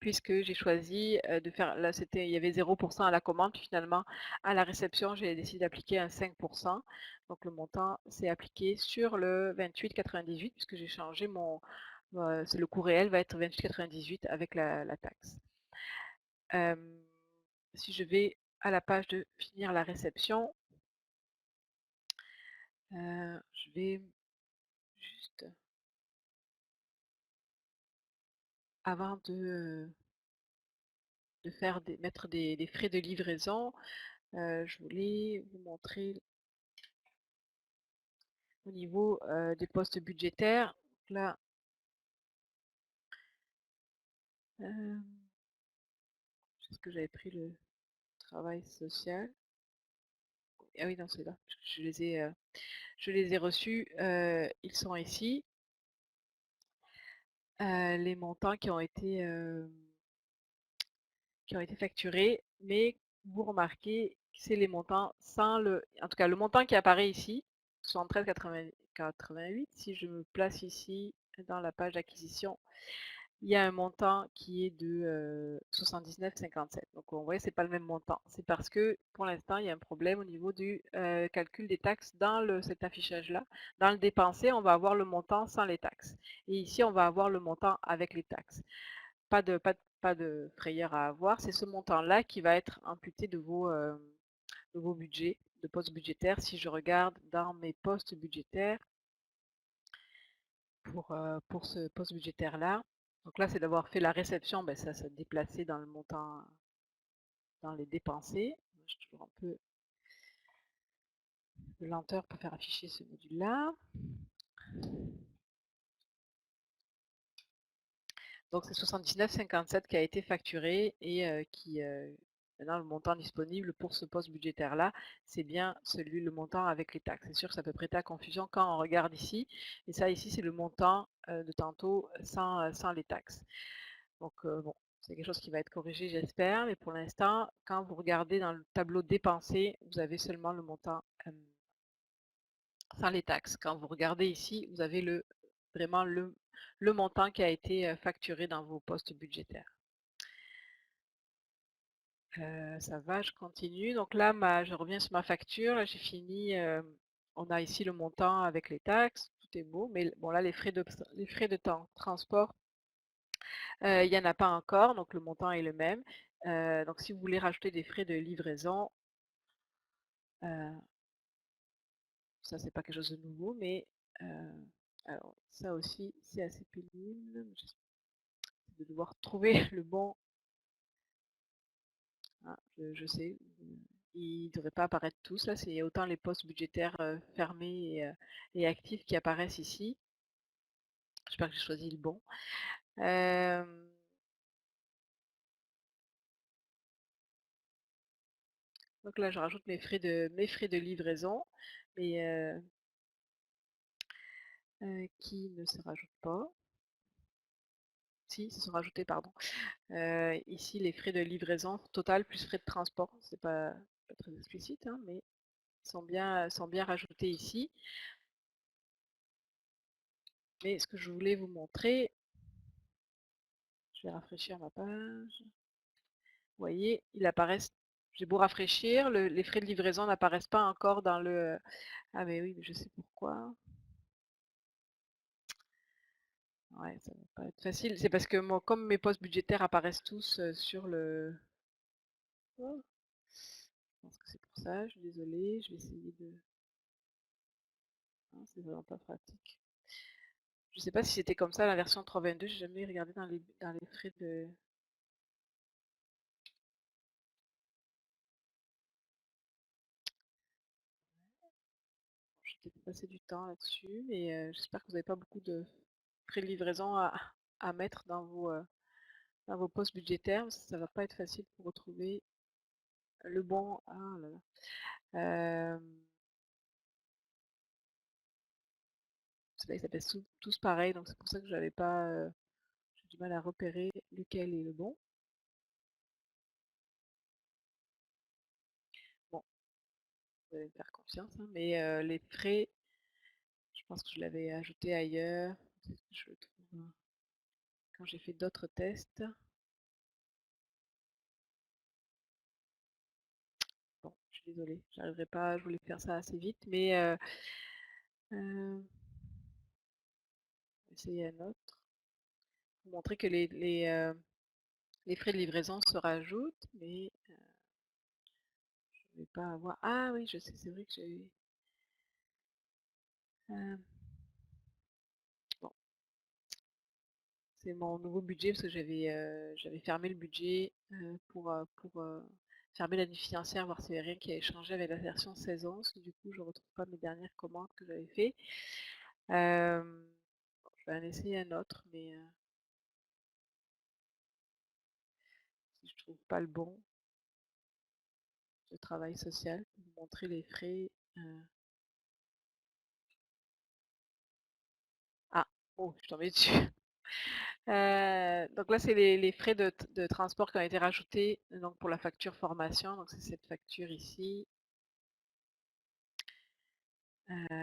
A: puisque j'ai choisi de faire, là il y avait 0% à la commande, puis finalement à la réception j'ai décidé d'appliquer un 5%. Donc le montant s'est appliqué sur le 28,98 puisque j'ai changé c'est le coût réel va être 28,98 avec la taxe. Si je vais à la page de finir la réception, je vais juste, avant de mettre des frais de livraison, je voulais vous montrer au niveau des postes budgétaires. Donc là, est-ce que j'avais pris le travail social? Ah oui, non, c'est là. Je les ai reçus. Ils sont ici. Les montants qui ont été facturés, mais vous remarquez que c'est les montants sans en tout cas, le montant qui apparaît ici, 73,88. Si je me place ici dans la page d'acquisition, il y a un montant qui est de 79,57. Donc vous voyez, c'est pas le même montant. C'est parce que pour l'instant, il y a un problème au niveau du calcul des taxes dans cet affichage-là. Dans le dépensé, on va avoir le montant sans les taxes. Et ici, on va avoir le montant avec les taxes. Pas de frayeur à avoir. C'est ce montant-là qui va être imputé de vos budgets, de postes budgétaires. Si je regarde dans mes postes budgétaires, pour ce poste budgétaire-là, donc là, c'est d'avoir fait la réception, ben ça s'est déplacé dans le montant, dans les dépensés. J'ai toujours un peu de lenteur pour faire afficher ce module-là. Donc c'est 79,57 qui a été facturé et maintenant le montant disponible pour ce poste budgétaire-là, c'est bien le montant avec les taxes. C'est sûr que ça peut prêter à confusion quand on regarde ici. Et ça ici, c'est le montant de tantôt sans les taxes. Donc bon, c'est quelque chose qui va être corrigé, j'espère. Mais pour l'instant, quand vous regardez dans le tableau dépensé, vous avez seulement le montant sans les taxes. Quand vous regardez ici, vous avez vraiment le montant qui a été facturé dans vos postes budgétaires. Ça va, je continue. Donc là, je reviens sur ma facture. Là, j'ai fini. On a ici le montant avec les taxes. Tout est beau. Mais bon, là, les frais de transport, il n'y en a pas encore. Donc le montant est le même. Donc si vous voulez rajouter des frais de livraison, ça, c'est pas quelque chose de nouveau. Mais alors, ça aussi, c'est assez pénible. J'essaie de devoir trouver le bon. Ah, je sais, ils ne devraient pas apparaître tous. Là, c'est autant les postes budgétaires fermés et actifs qui apparaissent ici. J'espère que j'ai choisi le bon. Donc là, je rajoute mes frais de livraison, mais qui ne se rajoutent pas. Si, ils se sont rajoutés, pardon. Ici, les frais de livraison total plus frais de transport. C'est pas très explicite, hein, mais ils sont bien rajoutés ici. Mais ce que je voulais vous montrer, je vais rafraîchir ma page. Vous voyez, ils apparaissent. J'ai beau rafraîchir, les frais de livraison n'apparaissent pas encore dans le. Ah mais oui, mais je sais pourquoi. Ouais, ça va pas être facile. C'est parce que moi, comme mes postes budgétaires apparaissent tous sur le. Oh, je pense que c'est pour ça. Je suis désolée. Je vais essayer de. Non, c'est vraiment pas pratique. Je sais pas si c'était comme ça la version 3.22. J'ai jamais regardé dans les frais de. Je vais peut-être passer du temps là-dessus, mais j'espère que vous n'avez pas beaucoup de frais de livraison à mettre dans vos postes budgétaires, parce que ça va pas être facile pour retrouver le bon. Ah là là. Là, ils s'appellent tous pareils, donc c'est pour ça que j'avais pas. J'ai du mal à repérer lequel est le bon. Bon, vous allez me faire confiance, hein, mais les frais, je pense que je l'avais ajouté ailleurs. Peut-être que je le trouve quand j'ai fait d'autres tests. Désolée, j'arriverai pas, je voulais faire ça assez vite, mais heu, essayer un autre. Pour montrer que les frais de livraison se rajoutent, mais je vais pas avoir ah oui, je sais, c'est vrai que j'ai heu, bon, c'est mon nouveau budget parce que j'avais fermé le budget, pour fermer l'année financière, voir s'il y avait rien qui avait changé avec la version 16-11. Du coup, je retrouve pas mes dernières commandes que j'avais fait. Bon, je vais en essayer un autre, mais si je trouve pas le bon, de travail social pour vous montrer les frais. Ah, oh, je suis tombée dessus. Donc là, c'est les frais de transport qui ont été rajoutés donc pour la facture formation. Donc c'est cette facture ici.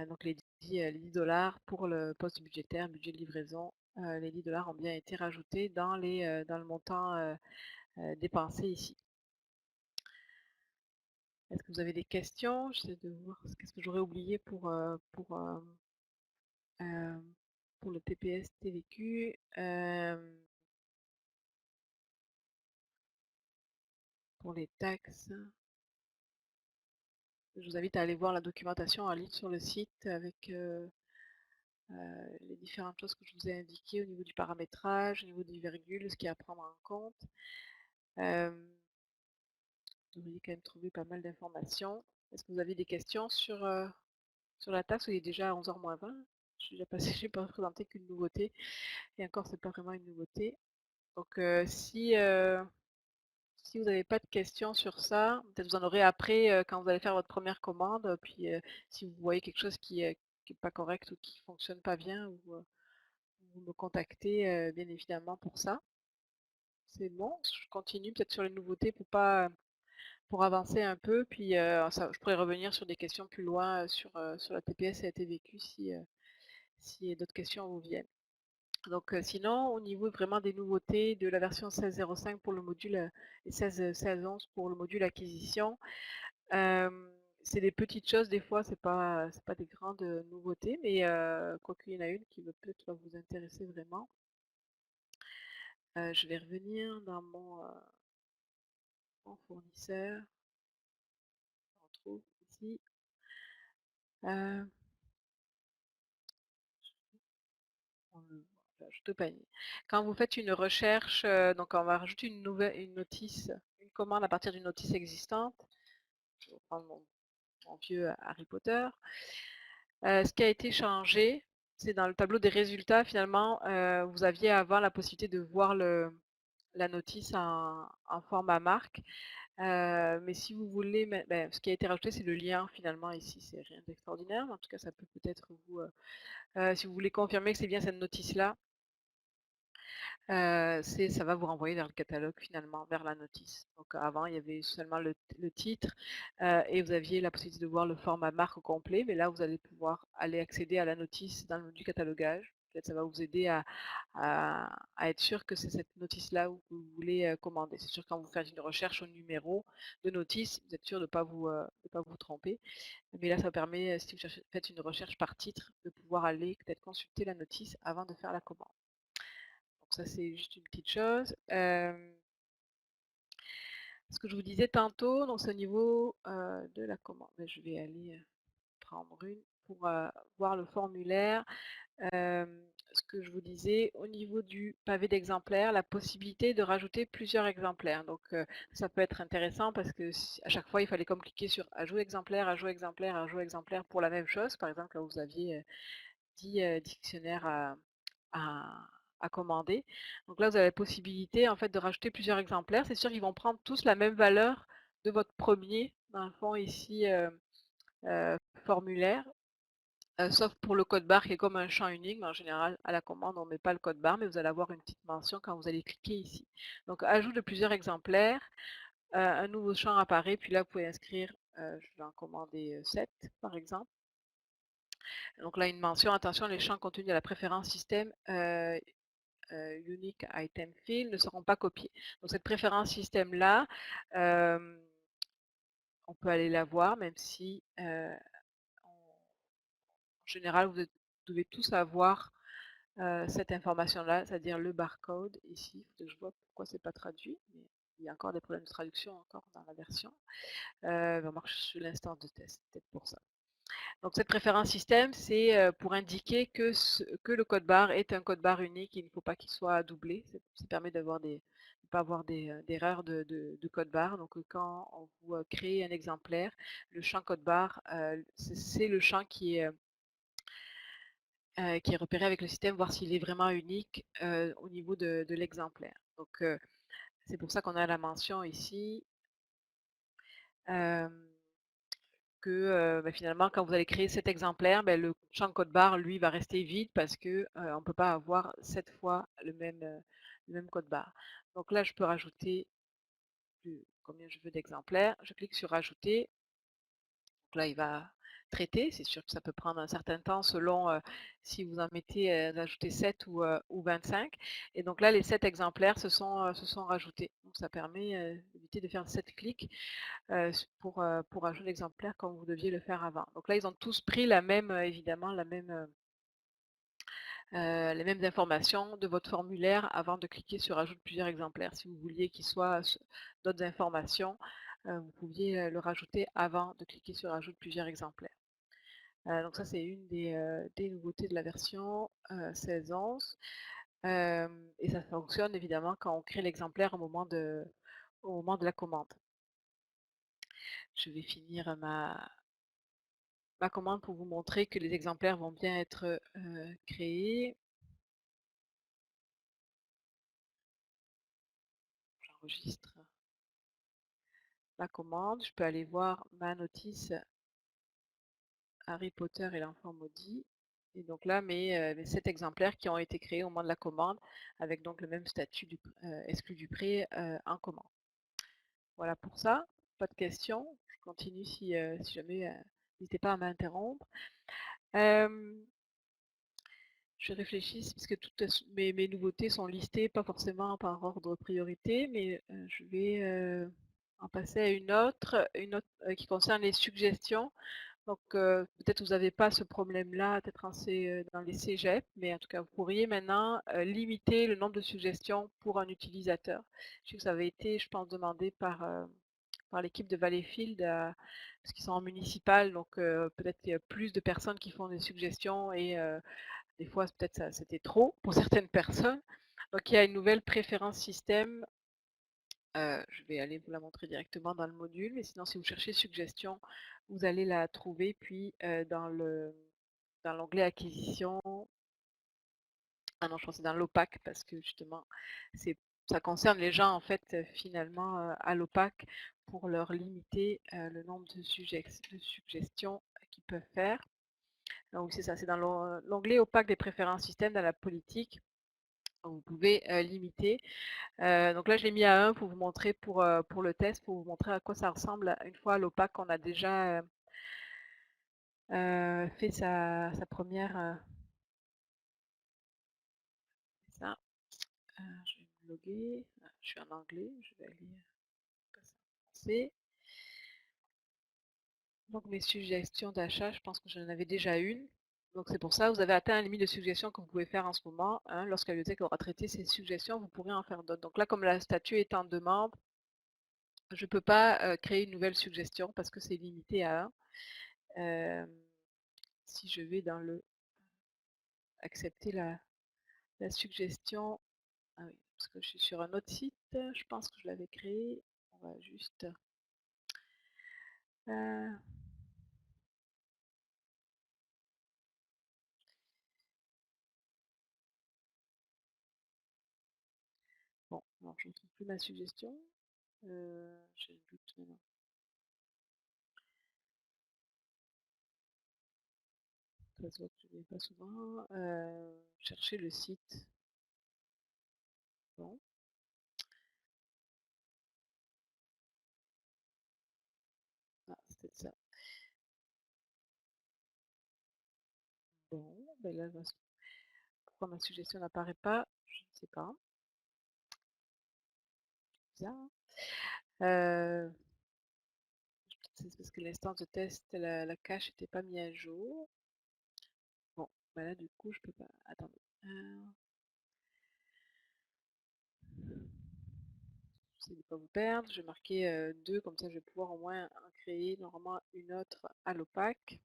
A: Donc les 10 pour le poste budgétaire, budget de livraison. Les 10 ont bien été rajoutés dans le montant dépensé ici. Est-ce que vous avez des questions? J'essaie de voir qu'est-ce que j'aurais oublié euh, pour le TPS TVQ. Pour les taxes, je vous invite à aller voir la documentation en ligne sur le site avec les différentes choses que je vous ai indiquées au niveau du paramétrage, au niveau des virgules, ce qu'il y a à prendre en compte. Vous devriez quand même trouver pas mal d'informations. Est-ce que vous avez des questions sur la taxe? Il est déjà à 11h moins 20. Je suis déjà passé, je n'ai pas présenté qu'une nouveauté. Et encore, c'est pas vraiment une nouveauté. Donc si vous n'avez pas de questions sur ça, peut-être vous en aurez après quand vous allez faire votre première commande. Puis si vous voyez quelque chose qui n'est pas correct ou qui ne fonctionne pas bien, vous me contactez bien évidemment pour ça. C'est bon, je continue peut-être sur les nouveautés pour avancer un peu. Puis je pourrais revenir sur des questions plus loin sur la TPS et la TVQ si d'autres questions vous viennent. Donc sinon, au niveau vraiment des nouveautés de la version 16.05 pour le module et 16.11 pour le module acquisition, c'est des petites choses des fois, c'est pas des grandes nouveautés, mais quoiqu'il y en a une qui peut-être va vous intéresser vraiment. Je vais revenir dans mon fournisseur, on retrouve ici. Euh, Ajoute au panier. Quand vous faites une recherche, donc on va rajouter une notice, une commande à partir d'une notice existante. Je vais prendre mon vieux Harry Potter. Ce qui a été changé, c'est dans le tableau des résultats, finalement, vous aviez avant la possibilité de voir la notice en format marque. Mais si vous voulez, ce qui a été rajouté, c'est le lien finalement ici, c'est rien d'extraordinaire, mais en tout cas, ça peut peut-être si vous voulez confirmer que c'est bien cette notice-là, ça va vous renvoyer vers le catalogue finalement, vers la notice. Donc avant, il y avait seulement le titre et vous aviez la possibilité de voir le format marque au complet, mais là, vous allez pouvoir aller accéder à la notice dans le menu catalogage. Peut-être ça va vous aider à être sûr que c'est cette notice-là que vous voulez commander. C'est sûr quand vous faites une recherche au numéro de notice, vous êtes sûr de ne pas vous tromper. Mais là, ça permet, si vous faites une recherche par titre, de pouvoir aller peut-être consulter la notice avant de faire la commande. Donc ça, c'est juste une petite chose. Ce que je vous disais tantôt, donc c'est au niveau de la commande. Je vais aller prendre une pour voir le formulaire. Ce que je vous disais, au niveau du pavé d'exemplaires, la possibilité de rajouter plusieurs exemplaires. Donc ça peut être intéressant parce que à chaque fois, il fallait comme cliquer sur ajout exemplaire, ajout exemplaire, ajout exemplaire pour la même chose. Par exemple, quand vous aviez 10 dictionnaires à, à commander. Donc là, vous avez la possibilité en fait de rajouter plusieurs exemplaires. C'est sûr qu'ils vont prendre tous la même valeur de votre premier, dans le fond ici, formulaire. Sauf pour le code barre qui est comme un champ unique, mais en général à la commande on ne met pas le code barre, mais vous allez avoir une petite mention quand vous allez cliquer ici. Donc ajout de plusieurs exemplaires, un nouveau champ apparaît, puis là vous pouvez inscrire, je vais en commander 7 par exemple. Donc là une mention, attention les champs contenus dans la préférence système Unique Item Field ne seront pas copiés. Donc cette préférence système là, on peut aller la voir, même si en général, vous devez tous avoir cette information-là, c'est-à-dire le barcode ici. Il faut que je vois pourquoi c'est pas traduit, mais il y a encore des problèmes de traduction encore dans la version. On marche sur l'instance de test, peut-être pour ça. Donc cette préférence système, c'est pour indiquer que le code barre est un code barre unique. Il ne faut pas qu'il soit doublé. Ça permet d'avoir de ne pas avoir d'erreurs de code barre. Donc quand vous créez un exemplaire, le champ code barre, c'est le champ qui est repéré avec le système, voir s'il est vraiment unique au niveau de l'exemplaire. Donc c'est pour ça qu'on a la mention ici. Que finalement, quand vous allez créer cet exemplaire, le champ code barre, lui, va rester vide parce que on ne peut pas avoir 7 fois le même code barre. Donc là, je peux rajouter combien je veux d'exemplaires. Je clique sur Ajouter. Donc là, il va traiter. C'est sûr que ça peut prendre un certain temps selon si vous en mettez, d'ajouter 7 ou 25. Et donc là, les 7 exemplaires se sont rajoutés. Donc ça permet d'éviter de faire 7 clics pour ajouter l'exemplaire comme vous deviez le faire avant. Donc là, ils ont tous pris la même, évidemment, les mêmes informations de votre formulaire avant de cliquer sur Ajoute plusieurs exemplaires. Si vous vouliez qu'il soit d'autres informations, vous pouviez le rajouter avant de cliquer sur Ajoute plusieurs exemplaires. Donc ça, c'est une des nouveautés de la version 16.11. Et ça fonctionne évidemment quand on crée l'exemplaire au moment de la commande. Je vais finir ma commande pour vous montrer que les exemplaires vont bien être créés. J'enregistre la commande. Je peux aller voir ma notice Harry Potter et l'enfant maudit. Et donc là, mes 7 exemplaires qui ont été créés au moment de la commande, avec donc le même statut exclu du prêt en commande. Voilà pour ça. Pas de questions. Je continue si jamais. N'hésitez pas à m'interrompre. Je réfléchis parce que toutes mes nouveautés sont listées, pas forcément par ordre priorité, mais je vais en passer à une autre qui concerne les suggestions. Donc peut-être vous n'avez pas ce problème-là, peut-être dans les cégep, mais en tout cas vous pourriez maintenant limiter le nombre de suggestions pour un utilisateur. Je sais que ça avait été, je pense, demandé par l'équipe de Valleyfield, parce qu'ils sont en municipal, donc peut-être qu'il y a plus de personnes qui font des suggestions et des fois, peut-être c'était trop pour certaines personnes. Donc, il y a une nouvelle préférence système. Je vais aller vous la montrer directement dans le module, mais sinon, si vous cherchez suggestion, vous allez la trouver. Puis, dans l'onglet acquisition, ah non, je pense que c'est dans l'OPAC parce que justement, ça concerne les gens en fait finalement à l'OPAC pour leur limiter le nombre de suggestions qu'ils peuvent faire. Donc, c'est ça, c'est dans l'onglet OPAC des préférences système dans la politique. Vous pouvez limiter. Donc là, je l'ai mis à 1 pour vous montrer pour le test, pour vous montrer à quoi ça ressemble une fois à l'OPAC qu'on a déjà fait sa première. Ça. Je vais me loguer. Je suis en anglais, je vais aller passer en français. Donc mes suggestions d'achat, je pense que j'en avais déjà une. Donc c'est pour ça, vous avez atteint un limite de suggestions que vous pouvez faire en ce moment. Hein. Lorsque la bibliothèque aura traité ces suggestions, vous pourrez en faire d'autres. Donc là, comme la statut est en demande, je ne peux pas créer une nouvelle suggestion parce que c'est limité à 1. Si je vais dans le accepter la suggestion, ah oui, parce que je suis sur un autre site, je pense que je l'avais créé. On va juste bon, alors je ne trouve plus ma suggestion. J'ai le doute maintenant. Ça se voit que je ne viens pas souvent. Chercher le site. Bon. Ah, c'est peut-être ça. Bon, ben là, pourquoi ma suggestion n'apparaît pas, je ne sais pas. Bizarre. Hein. C'est parce que l'instance de test, la cache n'était pas mise à jour. Bon, bah là du coup je peux pas. Attendez. J'essaie de ne pas vous perdre. Je vais marquer 2, comme ça je vais pouvoir au moins en créer normalement une autre à l'opaque.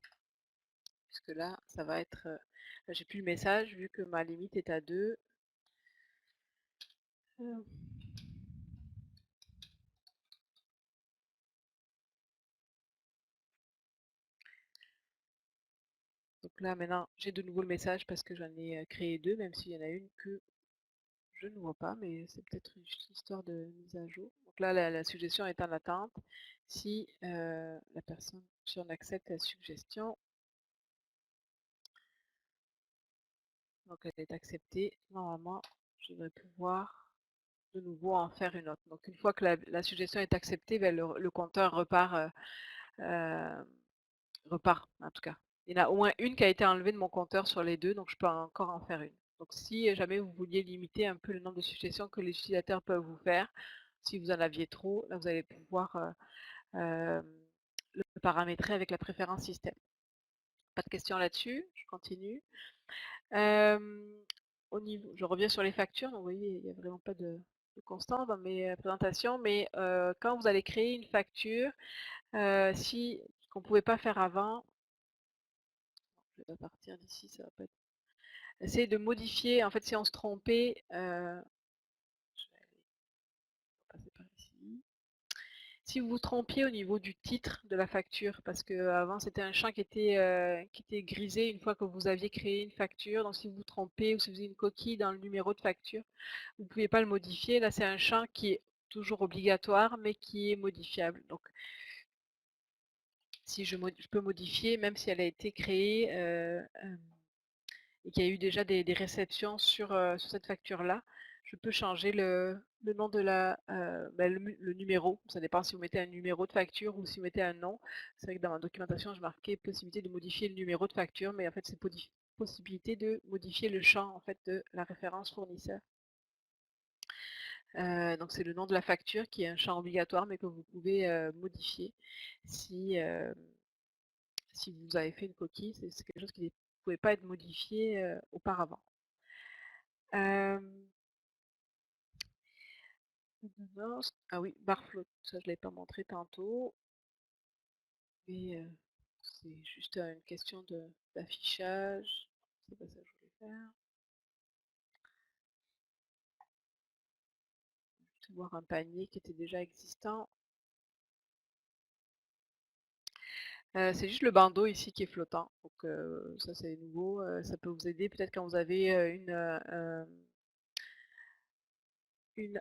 A: Puisque là, ça va être. Là, j'ai plus le message vu que ma limite est à 2. Euh, Donc là maintenant j'ai de nouveau le message parce que j'en ai créé 2, même s'il y en a une que je ne vois pas, mais c'est peut-être juste une histoire de mise à jour. Donc là la suggestion est en attente. Si la personne, si on accepte la suggestion, donc elle est acceptée, normalement je vais pouvoir de nouveau en faire une autre. Donc une fois que la suggestion est acceptée, ben, le compteur repart en tout cas. Il y en a au moins une qui a été enlevée de mon compteur sur les 2, donc je peux encore en faire une. Donc si jamais vous vouliez limiter un peu le nombre de suggestions que les utilisateurs peuvent vous faire, si vous en aviez trop, là vous allez pouvoir le paramétrer avec la préférence système. Pas de questions là-dessus, je continue. Au niveau, je reviens sur les factures, donc vous voyez, il n'y a vraiment pas de constant dans mes présentations, mais quand vous allez créer une facture, si ce qu'on ne pouvait pas faire avant, je vais partir d'ici, ça va pas être. Essayez de modifier, en fait, si on se trompait, je vais passer par ici. Si vous vous trompiez au niveau du titre de la facture, parce qu'avant c'était un champ qui était grisé une fois que vous aviez créé une facture, donc si vous vous trompez ou si vous avez une coquille dans le numéro de facture, vous ne pouvez pas le modifier. Là, c'est un champ qui est toujours obligatoire, mais qui est modifiable. Donc, si je peux modifier, même si elle a été créée et qu'il y a eu déjà des réceptions sur cette facture-là, je peux changer le nom de le numéro. Ça dépend si vous mettez un numéro de facture ou si vous mettez un nom. C'est vrai que dans ma documentation, je marquais possibilité de modifier le numéro de facture, mais en fait, c'est possibilité de modifier le champ en fait, de la référence fournisseur. Donc c'est le nom de la facture qui est un champ obligatoire, mais que vous pouvez modifier si, si vous avez fait une coquille. C'est quelque chose qui ne pouvait pas être modifié auparavant. Ah oui, Barfloat, ça je ne l'ai pas montré tantôt, mais c'est juste une question d'affichage. C'est pas ça que je voulais faire. Je vais voir un panier qui était déjà existant. C'est juste le bandeau ici qui est flottant, donc ça c'est nouveau, ça peut vous aider peut-être quand vous avez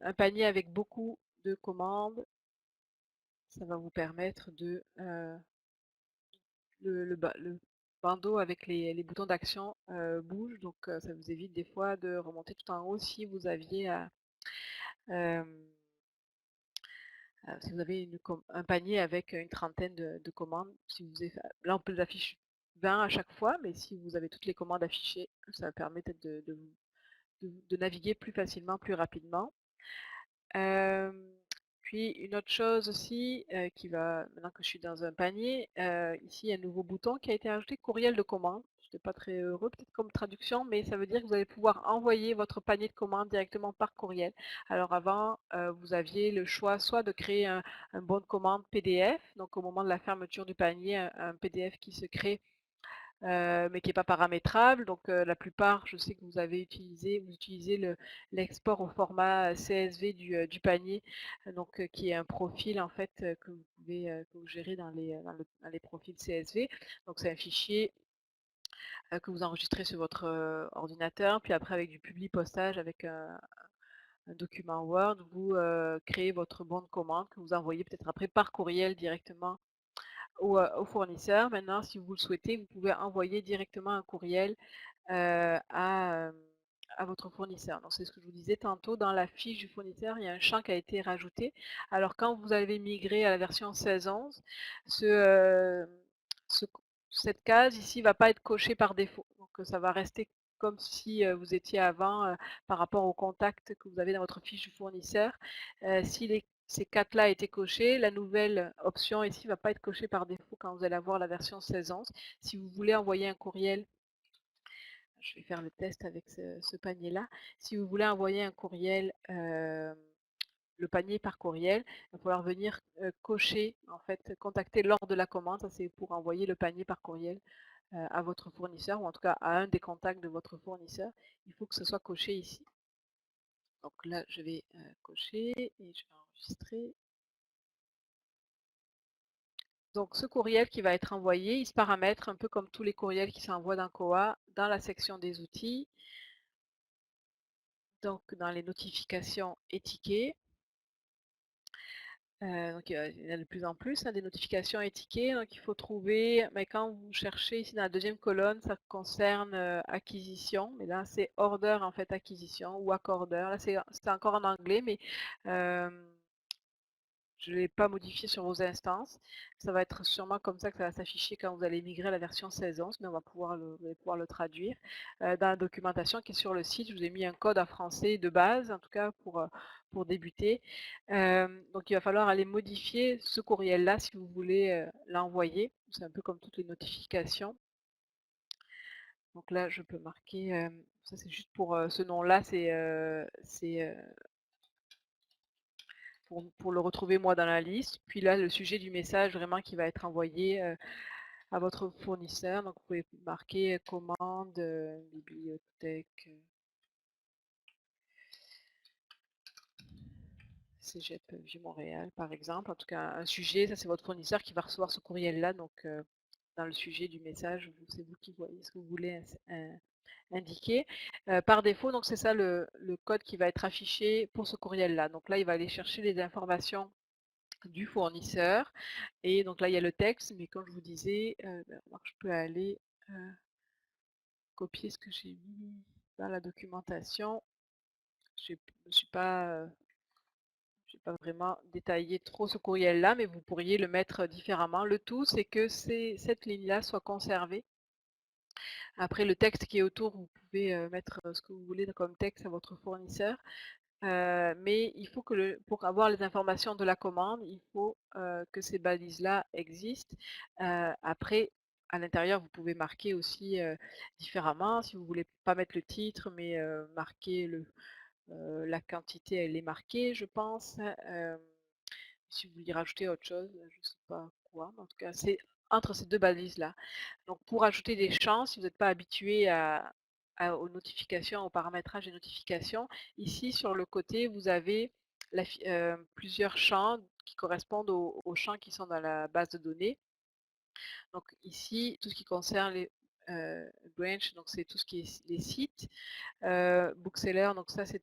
A: un panier avec beaucoup de commandes, ça va vous permettre de le bandeau avec les boutons d'action bouge, donc ça vous évite des fois de remonter tout en haut si vous aviez si vous avez un panier avec une trentaine de commandes. Si vous avez, là on peut les afficher 20 à chaque fois, mais si vous avez toutes les commandes affichées, ça permet peut-être de naviguer plus facilement, plus rapidement. Puis une autre chose aussi, maintenant que je suis dans un panier, ici il y a un nouveau bouton qui a été ajouté, courriel de commande. Je n'étais pas très heureux peut-être comme traduction, mais ça veut dire que vous allez pouvoir envoyer votre panier de commande directement par courriel. Alors avant, vous aviez le choix soit de créer un bon de commande PDF, donc au moment de la fermeture du panier, un PDF qui se crée mais qui n'est pas paramétrable. Donc la plupart, je sais que vous utilisez l'export au format CSV du panier, donc qui est un profil en fait que vous pouvez que vous gérez dans les profils CSV. Donc c'est un fichier que vous enregistrez sur votre ordinateur, puis après avec du publi postage avec un document Word, vous créez votre bon de commande que vous envoyez peut-être après par courriel directement au fournisseur. Maintenant, si vous le souhaitez, vous pouvez envoyer directement un courriel à votre fournisseur. Donc c'est ce que je vous disais tantôt, dans la fiche du fournisseur, il y a un champ qui a été rajouté. Alors quand vous avez migré à la version 16.11, ce- cette case ici ne va pas être cochée par défaut. Donc ça va rester comme si vous étiez avant par rapport au contact que vous avez dans votre fiche du fournisseur. Si ces 4-là a été coché. La nouvelle option ici ne va pas être cochée par défaut quand vous allez avoir la version 16.11. Si vous voulez envoyer un courriel, je vais faire le test avec ce panier-là. Si vous voulez envoyer un courriel, le panier par courriel, il va falloir venir cocher, en fait, contacter lors de la commande. Ça, c'est pour envoyer le panier par courriel à votre fournisseur, ou en tout cas à un des contacts de votre fournisseur. Il faut que ce soit coché ici. Donc là, je vais cocher et je vais enregistrer. Donc ce courriel qui va être envoyé, il se paramètre un peu comme tous les courriels qui s'envoient d'un COA dans la section des outils. Donc dans les notifications et tickets. Donc il y en a de plus en plus, hein, des notifications et tickets. Donc il faut trouver, mais quand vous cherchez ici dans la deuxième colonne, ça concerne acquisition. Mais là c'est order en fait acquisition ou accorder. Là c'est encore en anglais, mais je ne l'ai pas modifié sur vos instances. Ça va être sûrement comme ça que ça va s'afficher quand vous allez migrer à la version 16.11, mais on va pouvoir vous allez pouvoir le traduire. Dans la documentation qui est sur le site, je vous ai mis un code en français de base, en tout cas pour débuter. Donc il va falloir aller modifier ce courriel-là si vous voulez l'envoyer. C'est un peu comme toutes les notifications. Donc là, je peux marquer, ça c'est juste pour ce nom-là, c'est pour le retrouver moi dans la liste. Puis là, le sujet du message vraiment qui va être envoyé à votre fournisseur. Donc vous pouvez marquer commande, bibliothèque, Cégep Vieux-Montréal par exemple. En tout cas, un sujet, ça c'est votre fournisseur qui va recevoir ce courriel-là. Donc dans le sujet du message, c'est vous qui voyez ce que vous voulez indiquer. Par défaut, donc c'est ça le code qui va être affiché pour ce courriel-là. Donc là, il va aller chercher les informations du fournisseur. Et donc là, il y a le texte, mais comme je vous disais, alors je peux aller copier ce que j'ai mis dans la documentation. Je ne suis pas, j'ai pas vraiment détaillé trop ce courriel-là, mais vous pourriez le mettre différemment. Le tout, c'est que cette ligne-là soit conservée. Après, le texte qui est autour, vous pouvez mettre ce que vous voulez comme texte à votre fournisseur. Mais il faut que pour avoir les informations de la commande, il faut que ces balises-là existent. Après, à l'intérieur, vous pouvez marquer aussi différemment. Si vous ne voulez pas mettre le titre, mais marquer la quantité, elle est marquée, je pense. Si vous voulez rajouter autre chose, je ne sais pas quoi. Mais en tout cas, c'est entre ces deux balises-là. Donc pour ajouter des champs, si vous n'êtes pas habitué aux notifications, au paramétrage des notifications, ici sur le côté, vous avez plusieurs champs qui correspondent aux champs qui sont dans la base de données. Donc ici, tout ce qui concerne les branch, donc c'est tout ce qui est les sites. Bookseller, donc ça c'est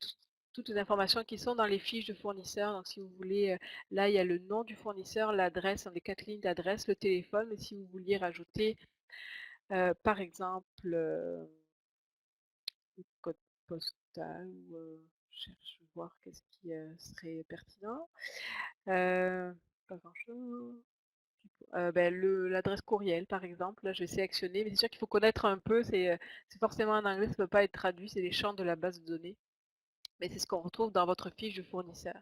A: toutes les informations qui sont dans les fiches de fournisseurs. Donc si vous voulez, là il y a le nom du fournisseur, l'adresse, les 4 lignes d'adresse, le téléphone. Mais si vous vouliez rajouter par exemple le code postal, ou je cherche voir qu'est-ce qui serait pertinent. Pas grand-chose. L'adresse courriel par exemple, là je vais sélectionner, mais c'est sûr qu'il faut connaître un peu, c'est forcément en anglais, ça ne peut pas être traduit, c'est les champs de la base de données. Mais c'est ce qu'on retrouve dans votre fiche de fournisseur.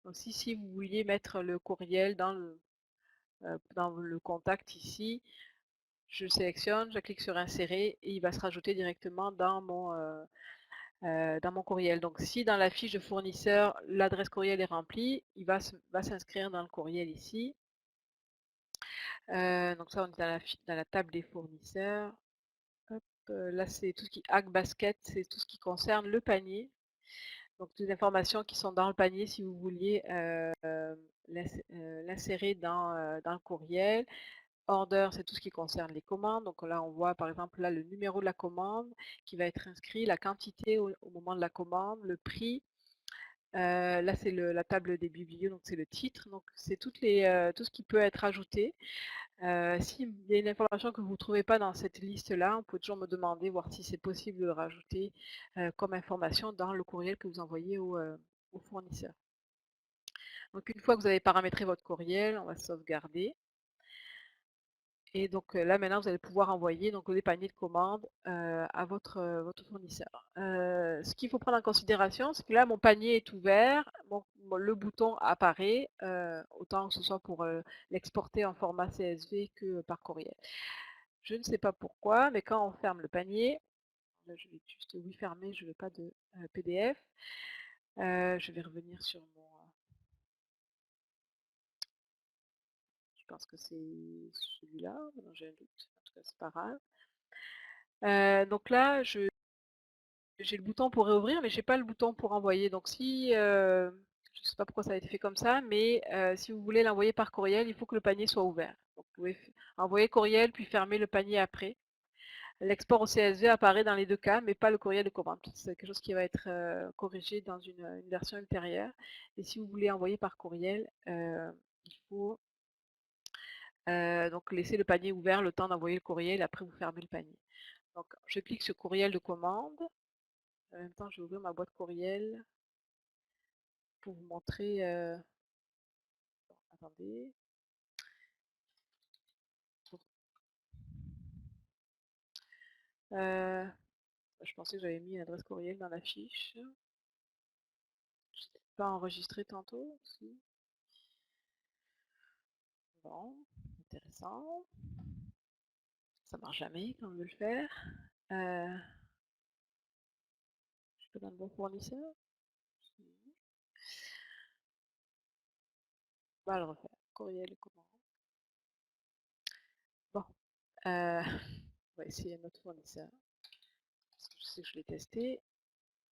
A: Donc si vous vouliez mettre le courriel dans le contact ici, je sélectionne, je clique sur insérer et il va se rajouter directement dans mon courriel. Donc si dans la fiche de fournisseur, l'adresse courriel est remplie, il va s'inscrire dans le courriel ici. Donc ça, on est dans la table des fournisseurs. Hop, là, c'est tout ce qui basket, c'est tout ce qui concerne le panier. Donc toutes les informations qui sont dans le panier, si vous vouliez l'insérer dans le courriel. Order, c'est tout ce qui concerne les commandes. Donc là, on voit par exemple là le numéro de la commande qui va être inscrit, la quantité au moment de la commande, le prix. Là, c'est la table des biblios, donc c'est le titre. Donc c'est tout ce qui peut être ajouté. S'il y a une information que vous ne trouvez pas dans cette liste-là, on peut toujours me demander, voir si c'est possible de le rajouter comme information dans le courriel que vous envoyez au fournisseur. Donc une fois que vous avez paramétré votre courriel, on va sauvegarder. Et donc là maintenant vous allez pouvoir envoyer donc les paniers de commandes à votre fournisseur. Ce qu'il faut prendre en considération, c'est que là mon panier est ouvert, le bouton apparaît, autant que ce soit pour l'exporter en format CSV que par courriel. Je ne sais pas pourquoi, mais quand on ferme le panier, là je vais juste oui fermer, je ne veux pas de PDF. Je vais revenir sur mon... je pense que c'est celui-là, j'ai un doute, en tout cas c'est pas grave. Donc là, j'ai le bouton pour réouvrir, mais j'ai pas le bouton pour envoyer. Donc si, je sais pas pourquoi ça a été fait comme ça, mais si vous voulez l'envoyer par courriel, il faut que le panier soit ouvert. Donc vous pouvez envoyer courriel, puis fermer le panier après. L'export au CSV apparaît dans les deux cas, mais pas le courriel de commande. C'est quelque chose qui va être corrigé dans une version ultérieure. Et si vous voulez envoyer par courriel, il faut donc laisser le panier ouvert le temps d'envoyer le courriel, après vous fermez le panier. Donc je clique sur courriel de commande. En même temps, je vais ouvrir ma boîte courriel pour vous montrer. Attendez. Je pensais que j'avais mis une adresse courriel dans la fiche. Je n'étais pas enregistré tantôt. Si. Bon, intéressant. Ça marche jamais quand on veut le faire. Je suis pas dans le bon fournisseur. On va le refaire. Courriel, comment. Bon. On va essayer un autre fournisseur. Parce que je sais que je l'ai testé.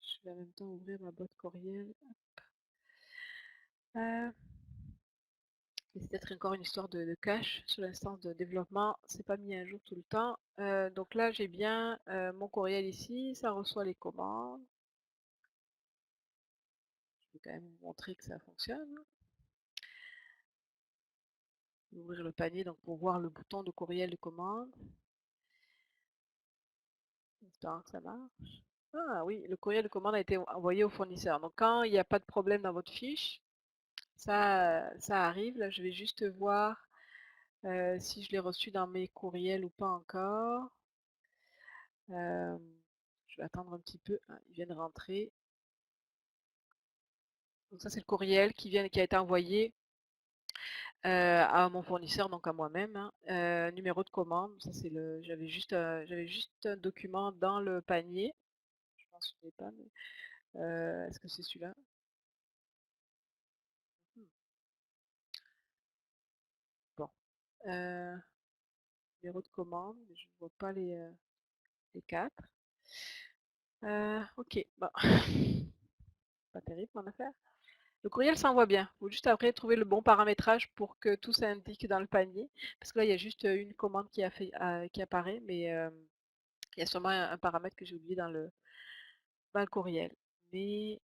A: Je vais en même temps ouvrir ma boîte courriel. C'est peut-être encore une histoire de cache sur l'instance de développement. C'est pas mis à jour tout le temps. Donc là, j'ai bien mon courriel ici. Ça reçoit les commandes. Je vais quand même vous montrer que ça fonctionne. Ouvrir le panier donc pour voir le bouton de courriel de commande. J'espère que ça marche. Ah oui, le courriel de commande a été envoyé au fournisseur. Donc quand il n'y a pas de problème dans votre fiche, ça arrive. Là, je vais juste voir si je l'ai reçu dans mes courriels ou pas encore. Je vais attendre un petit peu. Ah, il vient de rentrer. Donc ça, c'est le courriel qui a été envoyé à mon fournisseur, donc à moi-même. Hein. Numéro de commande, ça c'est j'avais juste un document dans le panier. Je m'en souviens pas, mais est-ce que c'est celui-là? Hmm. Bon. Numéro de commande, mais je ne vois pas les quatre. Ok, bon. Pas terrible mon affaire. Le courriel s'envoie bien. Il faut juste après trouver le bon paramétrage pour que tout s'indique dans le panier. Parce que là, il y a juste une commande qui apparaît, mais il y a sûrement un paramètre que j'ai oublié dans le courriel. Mais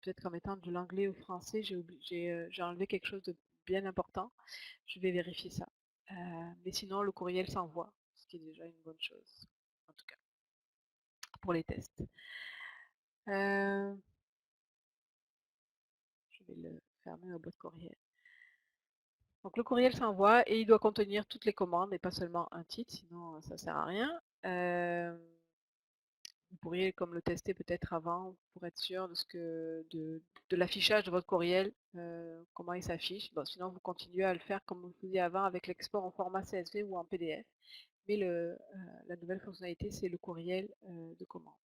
A: peut-être qu'en mettant de l'anglais au français, j'ai enlevé quelque chose de bien important. Je vais vérifier ça. Mais sinon, le courriel s'envoie, ce qui est déjà une bonne chose, en tout cas, pour les tests. Je vais le fermer ma boîte courriel. Donc le courriel s'envoie et il doit contenir toutes les commandes et pas seulement un titre, sinon ça ne sert à rien. Vous pourriez comme le tester peut-être avant pour être sûr de l'affichage de votre courriel, comment il s'affiche. Bon, sinon vous continuez à le faire comme vous faisiez avant avec l'export en format CSV ou en PDF. Mais la nouvelle fonctionnalité, c'est le courriel de commande.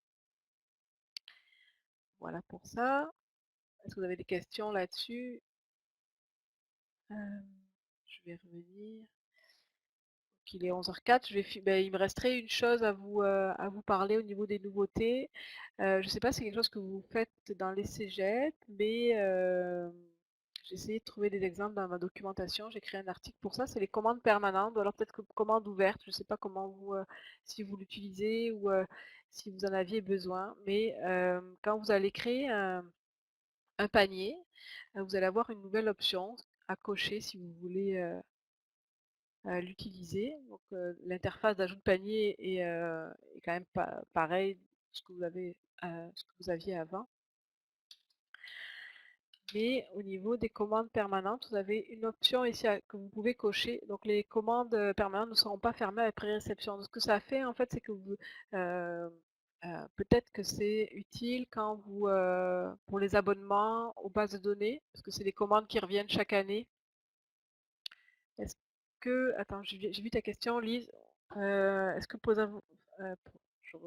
A: Voilà pour ça. Est-ce que vous avez des questions là-dessus? Je vais revenir. Il est 11h04, il me resterait une chose à vous parler au niveau des nouveautés. Je ne sais pas si c'est quelque chose que vous faites dans les cégeps, mais j'ai essayé de trouver des exemples dans ma documentation. J'ai créé un article pour ça, c'est les commandes permanentes, ou alors peut-être que commandes ouvertes, je ne sais pas comment si vous l'utilisez ou si vous en aviez besoin. Mais quand vous allez créer un panier, vous allez avoir une nouvelle option à cocher si vous voulez l'utiliser. Donc l'interface d'ajout de panier est quand même pas pareil ce que vous aviez avant. Mais au niveau des commandes permanentes, vous avez une option ici que vous pouvez cocher. Donc les commandes permanentes ne seront pas fermées après réception. Ce que ça fait en fait, c'est que vous peut-être que c'est utile quand vous pour les abonnements aux bases de données, parce que c'est des commandes qui reviennent chaque année. Est-ce que attends, j'ai vu ta question, Lise. Est-ce que pour les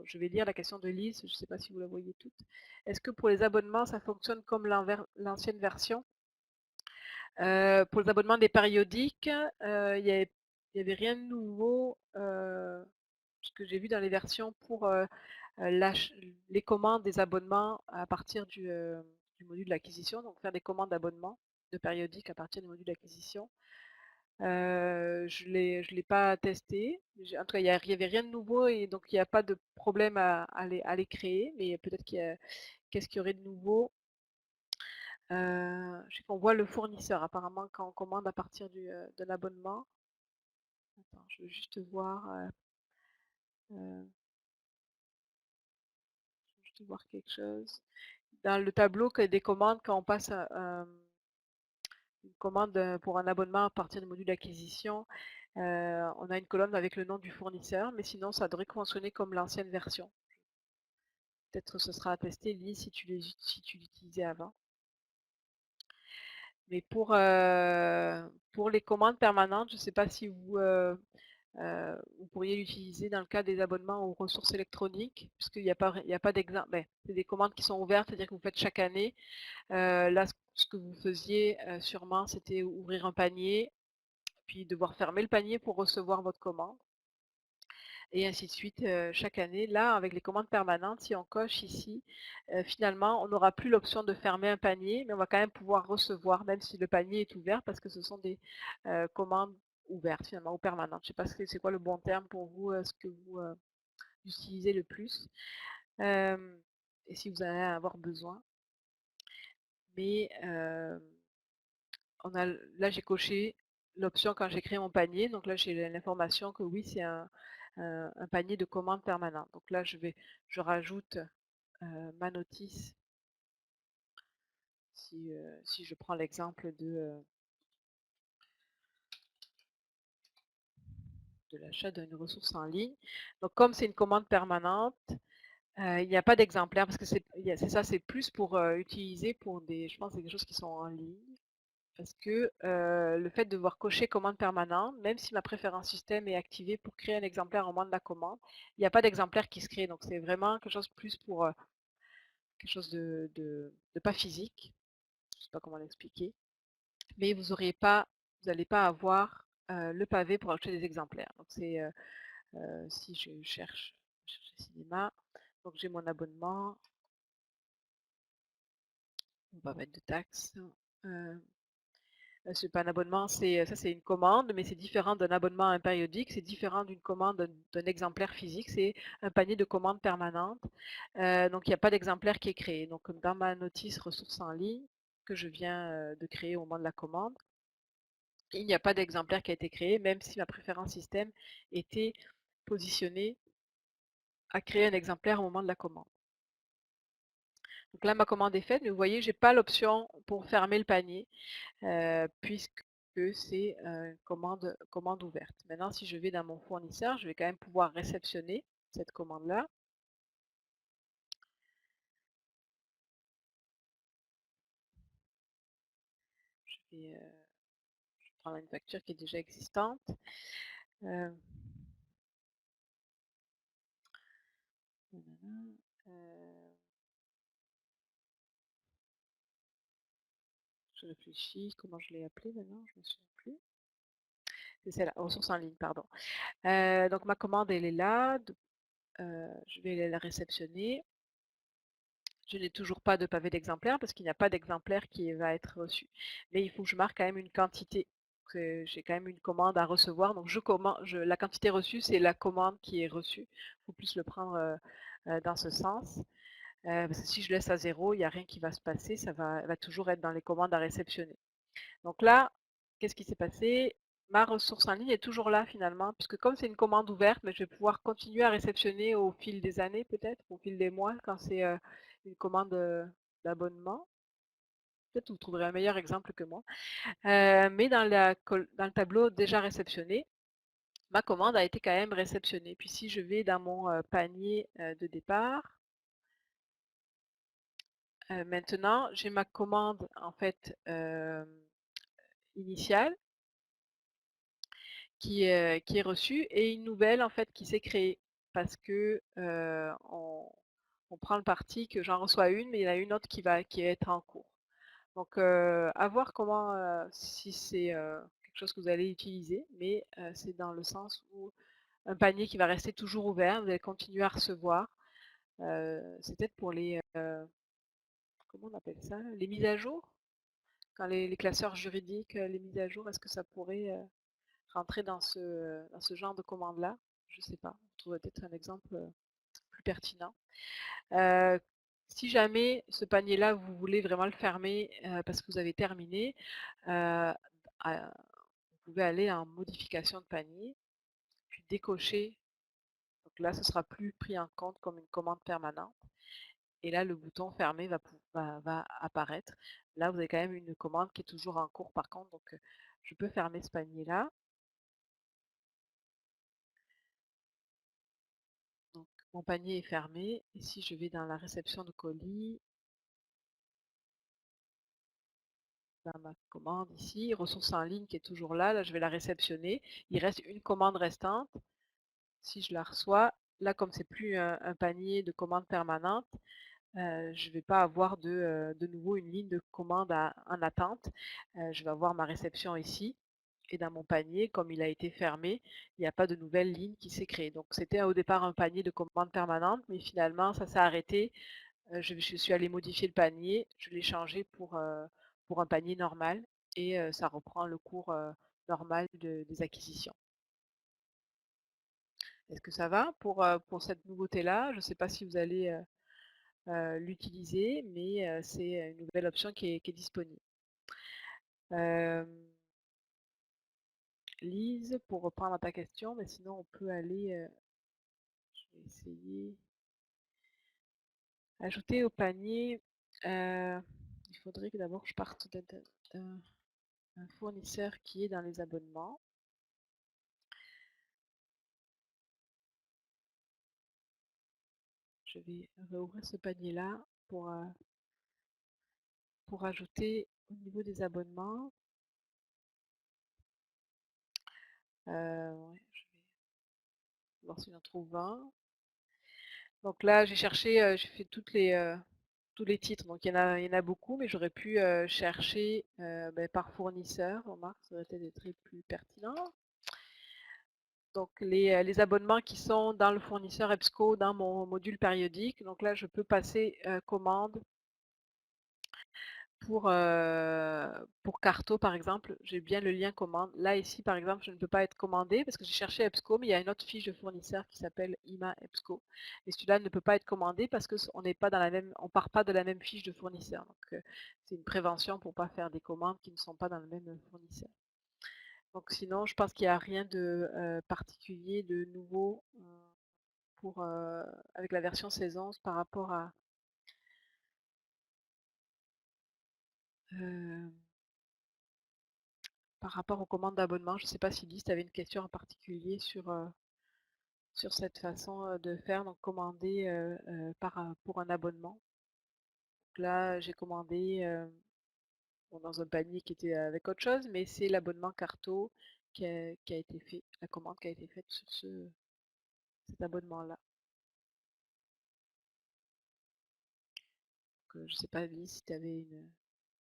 A: je vais lire la question de Lise, je ne sais pas si vous la voyez toute. Est-ce que pour les abonnements, ça fonctionne comme l'ancienne version? Pour les abonnements des périodiques, il y avait rien de nouveau, ce que j'ai vu dans les versions pour les commandes des abonnements à partir du module d'acquisition, donc faire des commandes d'abonnement de périodiques à partir du module d'acquisition. Je l'ai pas testé. En tout cas, il n'y avait rien de nouveau et donc il n'y a pas de problème à les créer, mais peut-être qu'est-ce qu'il y aurait de nouveau? Je sais qu'on voit le fournisseur apparemment quand on commande à partir de l'abonnement. Attends, je veux juste voir, quelque chose. Dans le tableau des commandes, quand on passe une commande pour un abonnement à partir du module d'acquisition, on a une colonne avec le nom du fournisseur, mais sinon ça devrait fonctionner comme l'ancienne version. Peut-être ce sera à tester, Lise, si tu l'utilisais avant. Mais pour les commandes permanentes, je ne sais pas si vous pourriez l'utiliser dans le cas des abonnements aux ressources électroniques, puisqu'il n'y a pas d'exemple. Ben, c'est des commandes qui sont ouvertes, c'est-à-dire que vous faites chaque année. Là, ce que vous faisiez sûrement, c'était ouvrir un panier, puis devoir fermer le panier pour recevoir votre commande. Et ainsi de suite chaque année. Là, avec les commandes permanentes, si on coche ici, finalement, on n'aura plus l'option de fermer un panier, mais on va quand même pouvoir recevoir, même si le panier est ouvert, parce que ce sont des commandes ouvertes finalement ou permanentes. Je ne sais pas c'est quoi le bon terme pour vous, ce que vous utilisez le plus, et si vous allez en avoir besoin. Mais là, j'ai coché l'option quand j'ai créé mon panier. Donc là, j'ai l'information que oui, c'est un panier de commandes permanentes. Donc là, je rajoute ma notice si je prends l'exemple de l'achat d'une ressource en ligne. Donc comme c'est une commande permanente, il n'y a pas d'exemplaire parce que c'est ça, c'est plus pour utiliser pour je pense, des choses qui sont en ligne. Parce que le fait de devoir cocher commande permanente, même si ma préférence système est activée pour créer un exemplaire au moment de la commande, il n'y a pas d'exemplaire qui se crée. Donc c'est vraiment quelque chose plus pour quelque chose de pas physique. Je ne sais pas comment l'expliquer. Mais vous n'allez pas avoir le pavé pour acheter des exemplaires. Donc c'est si je cherche cinéma, donc j'ai mon abonnement, on va mettre de taxes. C'est pas un abonnement, ça c'est une commande, mais c'est différent d'un abonnement à un périodique, c'est différent d'une commande d'un exemplaire physique, c'est un panier de commandes permanentes. Donc il n'y a pas d'exemplaire qui est créé. Donc dans ma notice ressources en ligne que je viens de créer au moment de la commande, il n'y a pas d'exemplaire qui a été créé, même si ma préférence système était positionnée à créer un exemplaire au moment de la commande. Donc là, ma commande est faite, mais vous voyez, je n'ai pas l'option pour fermer le panier, puisque c'est commande ouverte. Maintenant, si je vais dans mon fournisseur, je vais quand même pouvoir réceptionner cette commande-là. Je vais prendre une facture qui est déjà existante. Euh, je réfléchis, comment je l'ai appelée maintenant, je ne me souviens plus. C'est celle-là, ressources en ligne, pardon. Donc ma commande, elle est là. Je vais la réceptionner. Je n'ai toujours pas de pavé d'exemplaire parce qu'il n'y a pas d'exemplaire qui va être reçu. Mais il faut que je marque quand même une quantité. J'ai quand même une commande à recevoir. Donc la quantité reçue, c'est la commande qui est reçue. Il faut plus le prendre dans ce sens. Parce que si je laisse à 0, il n'y a rien qui va se passer. Ça va toujours être dans les commandes à réceptionner. Donc là, qu'est-ce qui s'est passé? Ma ressource en ligne est toujours là finalement, puisque comme c'est une commande ouverte, mais je vais pouvoir continuer à réceptionner au fil des années peut-être, au fil des mois, quand c'est une commande d'abonnement. peut-être vous trouverez un meilleur exemple que moi. Mais dans le tableau déjà réceptionné, ma commande a été quand même réceptionnée. Puis si je vais dans mon panier de départ, maintenant j'ai ma commande en fait initiale qui est reçue et une nouvelle en fait qui s'est créée parce que on prend le parti que j'en reçois une, mais il y en a une autre qui va être en cours. Donc à voir comment, si c'est quelque chose que vous allez utiliser, mais c'est dans le sens où un panier qui va rester toujours ouvert, vous allez continuer à recevoir. C'est peut-être pour comment on appelle ça? Les mises à jour? Quand les classeurs juridiques, les mises à jour, est-ce que ça pourrait rentrer dans ce genre de commande-là? Je ne sais pas. Vous trouvez peut-être un exemple plus pertinent. Euh, si jamais ce panier-là, vous voulez vraiment le fermer parce que vous avez terminé, euh, vous pouvez aller en modification de panier, puis décocher. Donc là, ce ne sera plus pris en compte comme une commande permanente. Et là, le bouton fermer va apparaître. Là, vous avez quand même une commande qui est toujours en cours par contre. Donc, je peux fermer ce panier-là. Donc, mon panier est fermé. Et si je vais dans la réception de colis, dans ma commande ici, ressources en ligne qui est toujours là, là je vais la réceptionner. Il reste une commande restante. Si je la reçois, là comme c'est plus un panier de commandes permanentes, je ne vais pas avoir de nouveau une ligne de commande en attente. Je vais avoir ma réception ici. Et dans mon panier, comme il a été fermé, il n'y a pas de nouvelle ligne qui s'est créée. Donc c'était au départ un panier de commandes permanentes, mais finalement ça s'est arrêté. Je suis allée modifier le panier, je l'ai changé pour un panier normal et ça reprend le cours normal des acquisitions. Est-ce que ça va pour cette nouveauté-là? Je ne sais pas si vous allez l'utiliser, mais c'est une nouvelle option qui est disponible. Euh, Lise, pour reprendre ta question, mais sinon on peut aller, je vais essayer, ajouter au panier. Il faudrait que d'abord je parte d'un fournisseur qui est dans les abonnements. Je vais réouvrir ce panier-là pour ajouter au niveau des abonnements. Ouais, je vais voir si j'en trouve un. Donc là, j'ai cherché, j'ai fait tous les titres. Donc il y en a beaucoup, mais j'aurais pu chercher ben, par fournisseur. Remarque, ça aurait été très plus pertinent. Donc les abonnements qui sont dans le fournisseur EBSCO, dans mon module périodique. Donc là, je peux passer commande pour Carto, par exemple, j'ai bien le lien commande. Là, ici, par exemple, je ne peux pas être commandé parce que j'ai cherché EBSCO, mais il y a une autre fiche de fournisseur qui s'appelle IMA EBSCO. Et celui-là ne peut pas être commandé parce qu'on n'est pas dans la même, on part pas de la même fiche de fournisseur. Donc, c'est une prévention pour ne pas faire des commandes qui ne sont pas dans le même fournisseur. Donc, sinon, je pense qu'il n'y a rien de particulier, de nouveau pour, avec la version 16.11 euh, par rapport aux commandes d'abonnement. Je ne sais pas si Lise avait une question en particulier sur cette façon de faire, donc commander pour un abonnement. Donc là, j'ai commandé bon, dans un panier qui était avec autre chose, mais c'est l'abonnement Carto qui a été fait, la commande qui a été faite sur cet abonnement-là. Je ne sais pas, Lise, si tu avais une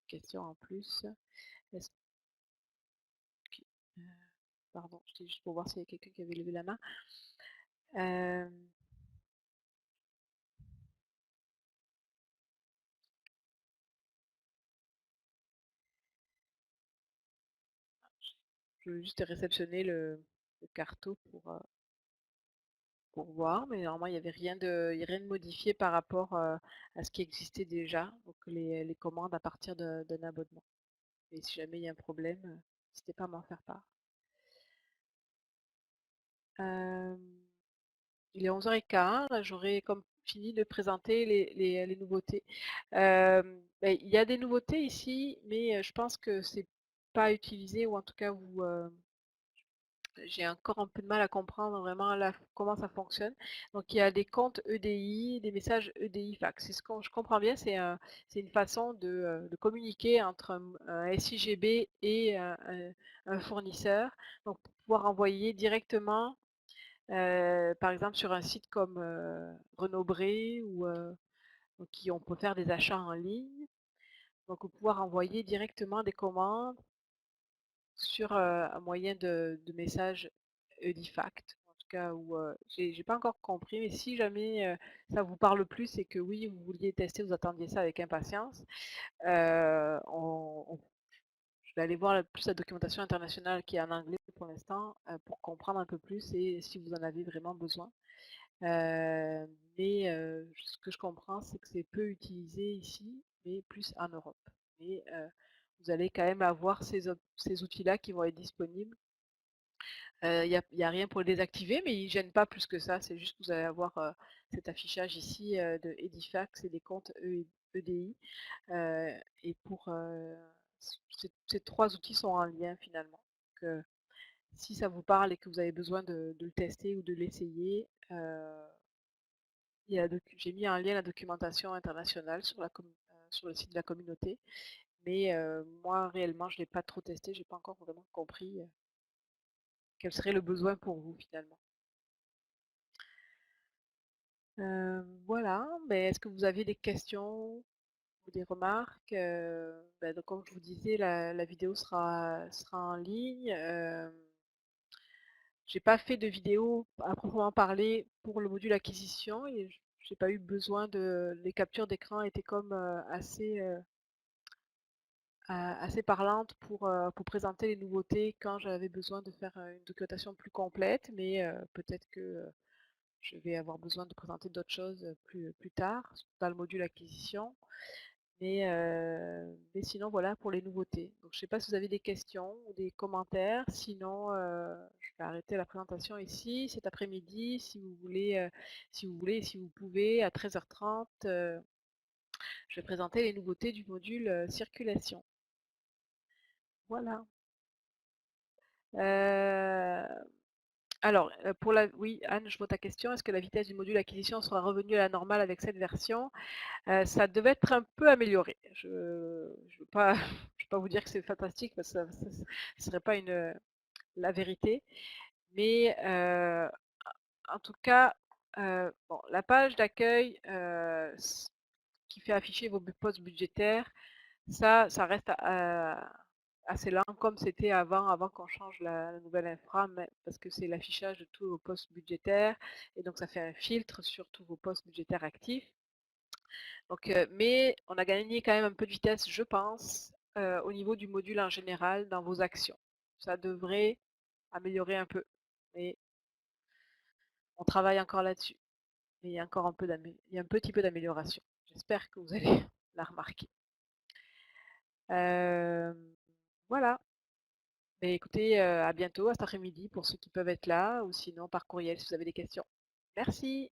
A: question en plus. Est-ce que- euh, pardon, c'était juste pour voir s'il y a quelqu'un qui avait levé la main. Euh, je veux juste réceptionner le Carto pour voir, mais normalement il n'y avait il y a rien de modifié par rapport à ce qui existait déjà, donc les commandes à partir d'un abonnement. Et si jamais il y a un problème, n'hésitez pas à m'en faire part. Euh, il est 11h15, là, j'aurais comme fini de présenter les nouveautés. Beh, il y a des nouveautés ici, mais je pense que c'est pas utilisé ou en tout cas où, j'ai encore un peu de mal à comprendre vraiment comment ça fonctionne. Donc il y a des comptes EDI, des messages EDI fax. C'est ce que je comprends bien, c'est une façon de communiquer entre un SIGB et un fournisseur. Donc pour pouvoir envoyer directement, par exemple sur un site comme Renaud Bré ou qui on peut faire des achats en ligne. Donc pour pouvoir envoyer directement des commandes sur un moyen de message Edifact, en tout cas où j'ai pas encore compris, mais si jamais ça vous parle plus et que oui, vous vouliez tester, vous attendiez ça avec impatience, je vais aller voir plus la documentation internationale qui est en anglais pour l'instant pour comprendre un peu plus et si vous en avez vraiment besoin. Euh, mais ce que je comprends, c'est que c'est peu utilisé ici, mais plus en Europe. Mais vous allez quand même avoir ces outils-là qui vont être disponibles. Il y a rien pour le désactiver, mais il ne gêne pas plus que ça. C'est juste que vous allez avoir cet affichage ici de Edifax et des comptes EDI. Et pour ces trois outils sont en lien finalement. Donc, si ça vous parle et que vous avez besoin de le tester ou de l'essayer, j'ai mis en lien la documentation internationale sur le site de la communauté. Mais moi, réellement, je ne l'ai pas trop testé. Je n'ai pas encore vraiment compris quel serait le besoin pour vous finalement. Voilà, mais est-ce que vous avez des questions ou des remarques? Donc, comme je vous disais, la vidéo sera en ligne. J'ai pas fait de vidéo à proprement parler pour le module acquisition et j'ai pas eu besoin les captures d'écran étaient comme assez parlantes pour présenter les nouveautés quand j'avais besoin de faire une documentation plus complète, mais peut-être que je vais avoir besoin de présenter d'autres choses plus tard dans le module acquisition. Mais sinon, voilà pour les nouveautés. Donc, je ne sais pas si vous avez des questions ou des commentaires. Sinon, je vais arrêter la présentation ici cet après-midi. Si vous voulez, si vous pouvez, à 13h30, je vais présenter les nouveautés du module circulation. Voilà. Euh, alors, oui, Anne, je vois ta question. Est-ce que la vitesse du module acquisition sera revenue à la normale avec cette version? Ça devait être un peu amélioré. Je ne veux pas, je vais pas vous dire que c'est fantastique parce que ça ne serait pas la vérité. Mais en tout cas, bon, la page d'accueil qui fait afficher vos postes budgétaires, ça reste assez lent comme c'était avant qu'on change la nouvelle infra, parce que c'est l'affichage de tous vos postes budgétaires et donc ça fait un filtre sur tous vos postes budgétaires actifs. Donc, mais on a gagné quand même un peu de vitesse, je pense, au niveau du module en général dans vos actions. Ça devrait améliorer un peu, mais on travaille encore là-dessus. Mais il y a encore il y a un petit peu d'amélioration. J'espère que vous allez la remarquer. Euh, voilà. Mais écoutez, à bientôt, à cet après-midi pour ceux qui peuvent être là, ou sinon par courriel si vous avez des questions. Merci.